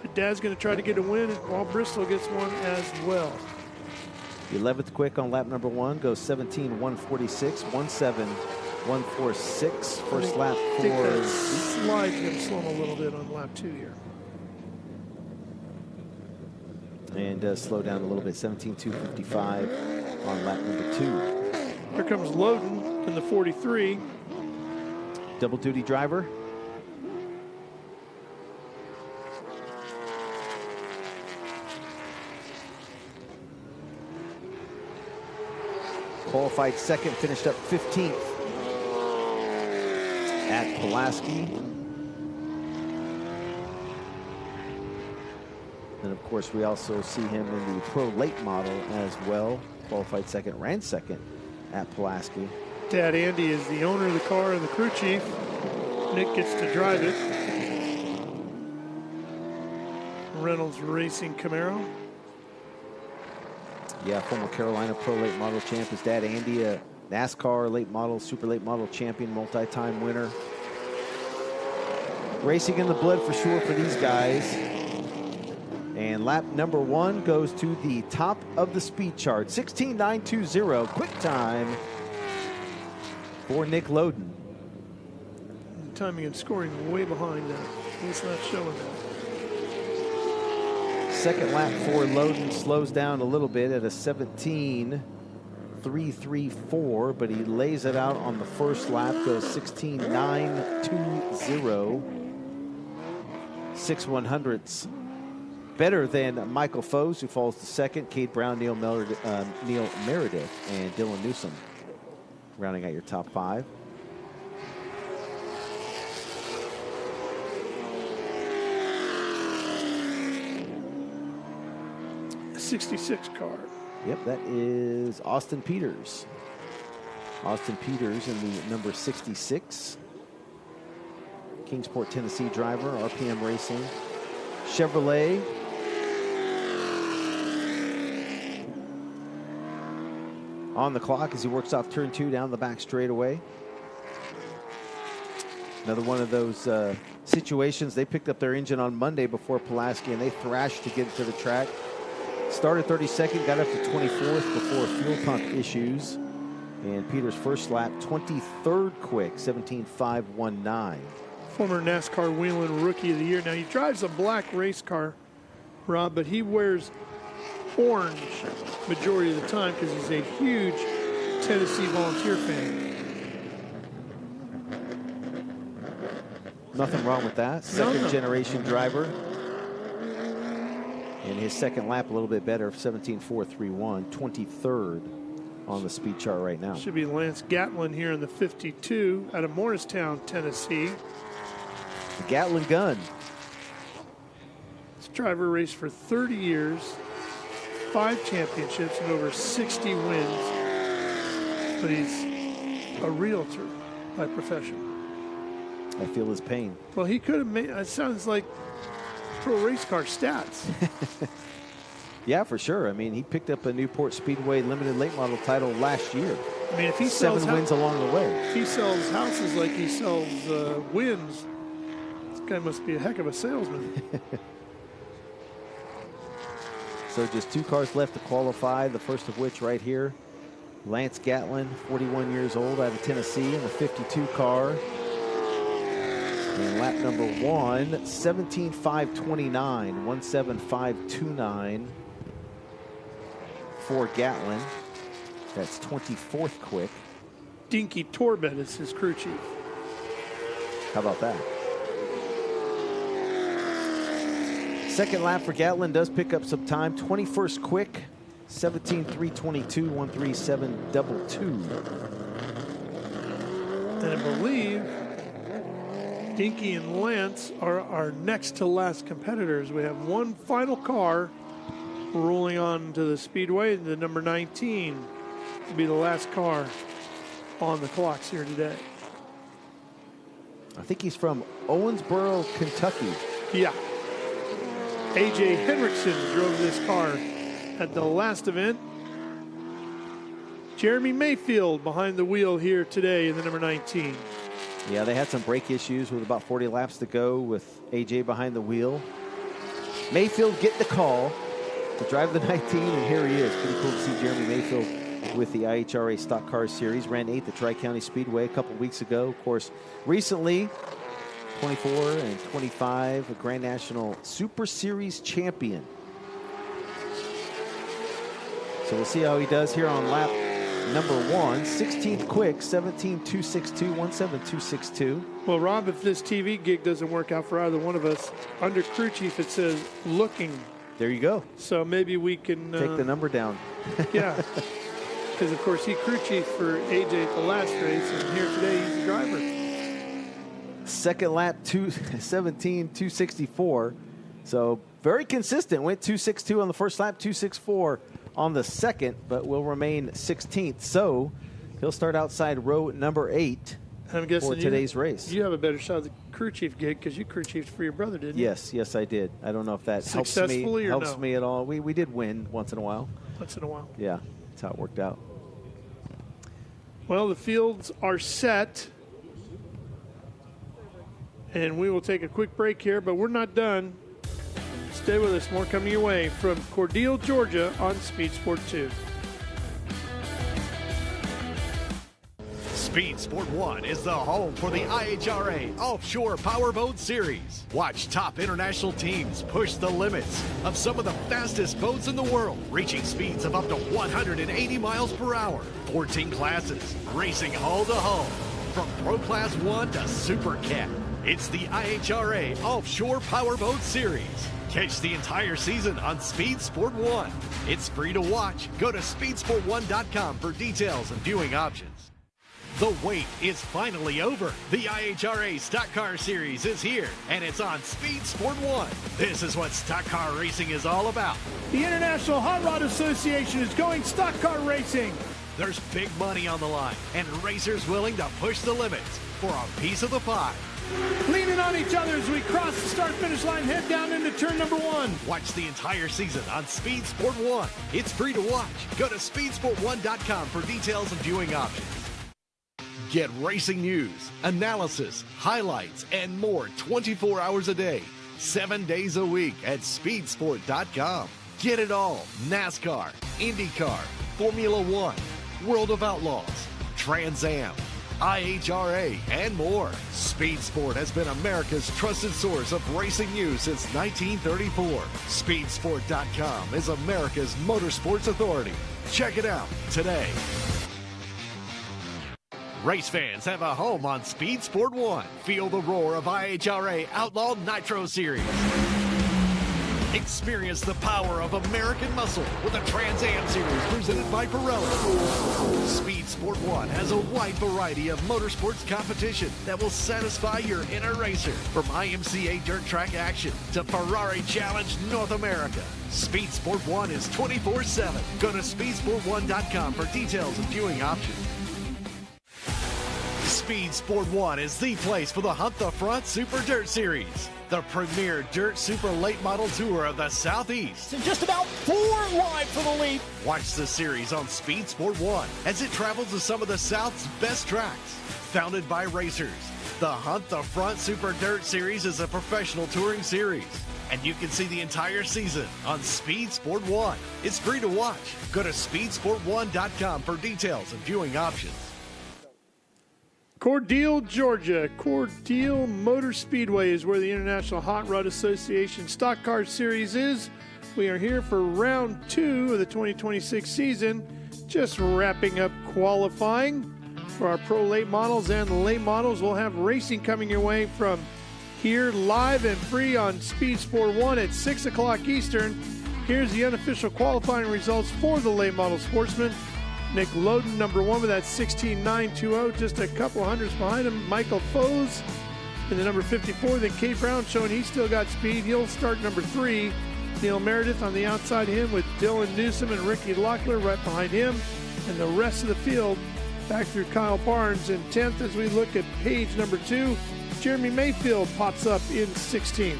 Speaker 1: But Dad's going to try to get a win while Bristol gets one as well.
Speaker 2: 11th quick on lap number 1, goes 17.146, 17146. First lap
Speaker 1: I think
Speaker 2: for
Speaker 1: that slide's going to slow him a little bit on lap 2 here.
Speaker 2: and does slow down a little bit, 17.255 on lap number 2.
Speaker 1: Here comes Loden in the 43.
Speaker 2: Double duty driver. Qualified second, finished up 15th at Pulaski. And of course, we also see him in the Pro Late model as well. Qualified second, ran second at Pulaski.
Speaker 1: Dad Andy is the owner of the car and the crew chief. Nick gets to drive it. Reynolds Racing Camaro.
Speaker 2: Yeah, former Carolina Pro Late Model champ. His dad, Andy, a NASCAR Late Model, Super Late Model champion, multi-time winner. Racing in the blood for sure for these guys. And lap number 1 goes to the top of the speed chart. 16.920, quick time for Nick Loden.
Speaker 1: Timing and scoring way behind that. He's not showing that.
Speaker 2: Second lap for Loden slows down a little bit at a 17.334, but he lays it out on the first lap, goes 16.920, 6/100ths. Better than Michael Foes, who falls to second, Cade Brown, Neil Meredith, and Dylan Newsom rounding out your top 5.
Speaker 1: '66 car.
Speaker 2: Yep, that is Austin Peters. Austin Peters in the number 66. Kingsport, Tennessee driver, RPM Racing. Chevrolet. On the clock as he works off turn 2 down the back straightaway. Another one of those situations. They picked up their engine on Monday before Pulaski, and they thrashed to get to the track. Started 32nd, got up to 24th before fuel pump issues. And Peter's first lap, 23rd quick, 17.519.
Speaker 1: Former NASCAR Whelen Rookie of the Year. Now, he drives a black race car, Rob, but he wears orange majority of the time because he's a huge Tennessee Volunteer fan.
Speaker 2: Nothing wrong with that. Second generation driver. And his second lap a little bit better, 17.431, 23rd on the speed chart right now.
Speaker 1: Should be Lance Gatlin here in the 52 out of Morristown, Tennessee.
Speaker 2: The Gatlin gun.
Speaker 1: This driver raced for 30 years, 5 championships, and over 60 wins. But he's a realtor by profession.
Speaker 2: I feel his pain.
Speaker 1: Well, he could have made, it sounds like pro race car stats.
Speaker 2: Yeah, for sure. I mean, he picked up a Newport Speedway limited late model title last year.
Speaker 1: I mean, if he
Speaker 2: 7 wins along the way.
Speaker 1: If he sells houses like he sells wins, this guy must be a heck of a salesman.
Speaker 2: So just 2 cars left to qualify, the first of which right here. Lance Gatlin, 41 years old, out of Tennessee in the 52 car. And lap number 1, 17.529, 17529 for Gatlin. That's 24th quick.
Speaker 1: Dinky Torbett is his crew chief.
Speaker 2: How about that? Second lap for Gatlin does pick up some time. 21st quick, 17.322, 137.22.
Speaker 1: And I believe Dinky and Lance are our next to last competitors. We have one final car rolling on to the Speedway. The number 19 will be the last car on the clocks here today.
Speaker 2: I think he's from Owensboro, Kentucky.
Speaker 1: Yeah. A.J. Henriksen drove this car at the last event. Jeremy Mayfield behind the wheel here today in the number 19.
Speaker 2: Yeah, they had some brake issues with about 40 laps to go with A.J. behind the wheel. Mayfield getting the call to drive the 19, and here he is. Pretty cool to see Jeremy Mayfield with the IHRA Stock Car Series. Ran 8th at Tri-County Speedway a couple weeks ago. Of course, recently, 24 and 25, a Grand National Super Series champion. So we'll see how he does here on lap number 1, 16th quick, 17.262, 17262.
Speaker 1: Well, Rob, if this TV gig doesn't work out for either one of us, under crew chief it says looking.
Speaker 2: There you go.
Speaker 1: So maybe we can
Speaker 2: take the number down.
Speaker 1: Yeah, because of course he crew chief for AJ at the last race, and here today he's the driver.
Speaker 2: Second lap, 17.264. So very consistent. Went 2.62 on the first lap, 2.64 on the second, but will remain 16th. So he'll start outside row number 8
Speaker 1: I'm guessing
Speaker 2: for today's race.
Speaker 1: You have a better shot at the crew chief gig because you crew chiefed for your brother, didn't you?
Speaker 2: Yes, I did. I don't know if that helps me at all. We did win once in a while.
Speaker 1: Once in a while.
Speaker 2: Yeah, that's how it worked out.
Speaker 1: Well, the fields are set. And we will take a quick break here, but we're not done. Stay with us. More coming your way from Cordele, Georgia on Speed Sport 2.
Speaker 3: Speed Sport 1 is the home for the IHRA Offshore Powerboat Series. Watch top international teams push the limits of some of the fastest boats in the world, reaching speeds of up to 180 miles per hour. 14 classes, racing hull to hull, from Pro Class 1 to Super Cat. It's the IHRA Offshore Powerboat Series. Catch the entire season on Speed Sport 1. It's free to watch. Go to speedsport1.com for details and viewing options. The wait is finally over. The IHRA Stock Car Series is here, and it's on Speed Sport 1. This is what stock car racing is all about.
Speaker 1: The International Hot Rod Association is going stock car racing.
Speaker 3: There's big money on the line, and racers willing to push the limits for a piece of the pie.
Speaker 1: Leaning on each other as we cross the start-finish line, head down into turn number 1.
Speaker 3: Watch the entire season on Speed Sport 1. It's free to watch. Go to speedsport1.com for details and viewing options. Get racing news, analysis, highlights, and more 24 hours a day, 7 days a week at speedsport.com. Get it all: NASCAR, IndyCar, Formula One, World of Outlaws, Trans Am, IHRA, and more. Speed Sport has been America's trusted source of racing news since 1934. Speedsport.com is America's motorsports authority. Check it out today. Race fans have a home on Speed Sport 1. Feel the roar of IHRA Outlaw Nitro Series. Experience the power of American muscle with the Trans Am Series presented by Pirelli. Speed Sport 1 has a wide variety of motorsports competition that will satisfy your inner racer. From IMCA dirt track action to Ferrari Challenge North America. Speed Sport 1 is 24/7. Go to speedsport1.com for details and viewing options. Speed Sport 1 is the place for the Hunt the Front Super Dirt Series, the premier dirt super late model tour of the Southeast.
Speaker 4: And just about 4 wide for the lead.
Speaker 3: Watch the series on Speed Sport 1 as it travels to some of the South's best tracks. Founded by racers, the Hunt the Front Super Dirt Series is a professional touring series, and you can see the entire season on Speed Sport 1. It's free to watch. Go to speedsport1.com for details and viewing options.
Speaker 1: Cordele, Georgia. Cordele Motor Speedway is where the International Hot Rod Association Stock Car Series is. We are here for round 2 of the 2026 season, just wrapping up qualifying for our pro late models and the late models. We'll have racing coming your way from here live and free on Speed Sport 1 at 6 o'clock Eastern. Here's the unofficial qualifying results for the late model Sportsman. Nick Loden, number 1 with that 16.920, just a couple hundreds behind him. Michael Foes in the number 54. Then Kate Brown showing he's still got speed. He'll start number 3. Neil Meredith on the outside of him with Dylan Newsom and Ricky Locklear right behind him. And the rest of the field back through Kyle Barnes in 10th. As we look at page number 2, Jeremy Mayfield pops up in 16th.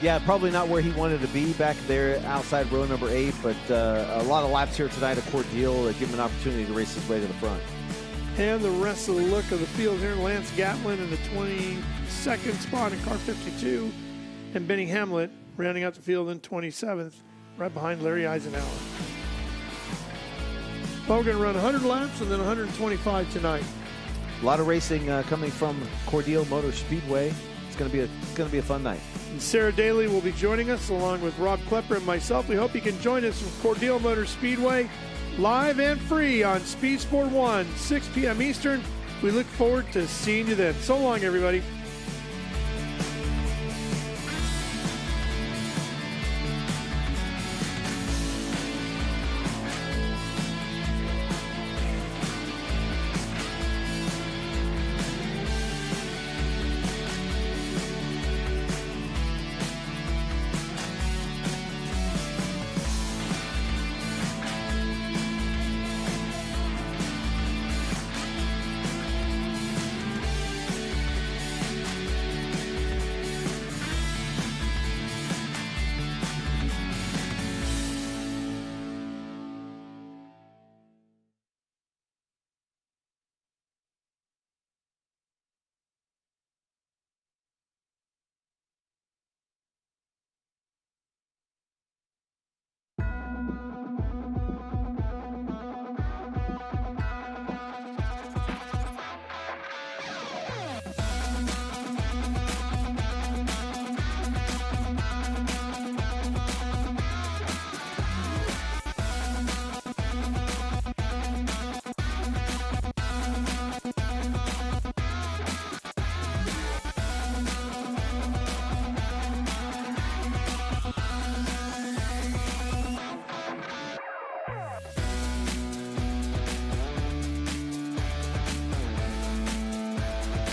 Speaker 2: Yeah, probably not where he wanted to be back there outside row number 8, but a lot of laps here tonight at Cordele that give him an opportunity to race his way to the front.
Speaker 1: And the rest of the look of the field here, Lance Gatlin in the 22nd spot in car 52, and Benny Hamlet rounding out the field in 27th, right behind Larry Eisenhower. Well, we're going to run 100 laps and then 125 tonight.
Speaker 2: A lot of racing coming from Cordele Motor Speedway. It's going to be a fun night.
Speaker 1: And Sarah Daly will be joining us along with Rob Klepper and myself. We hope you can join us from Cordele Motor Speedway, live and free on Speed Sport 1, 6 p.m. Eastern. We look forward to seeing you then. So long, everybody.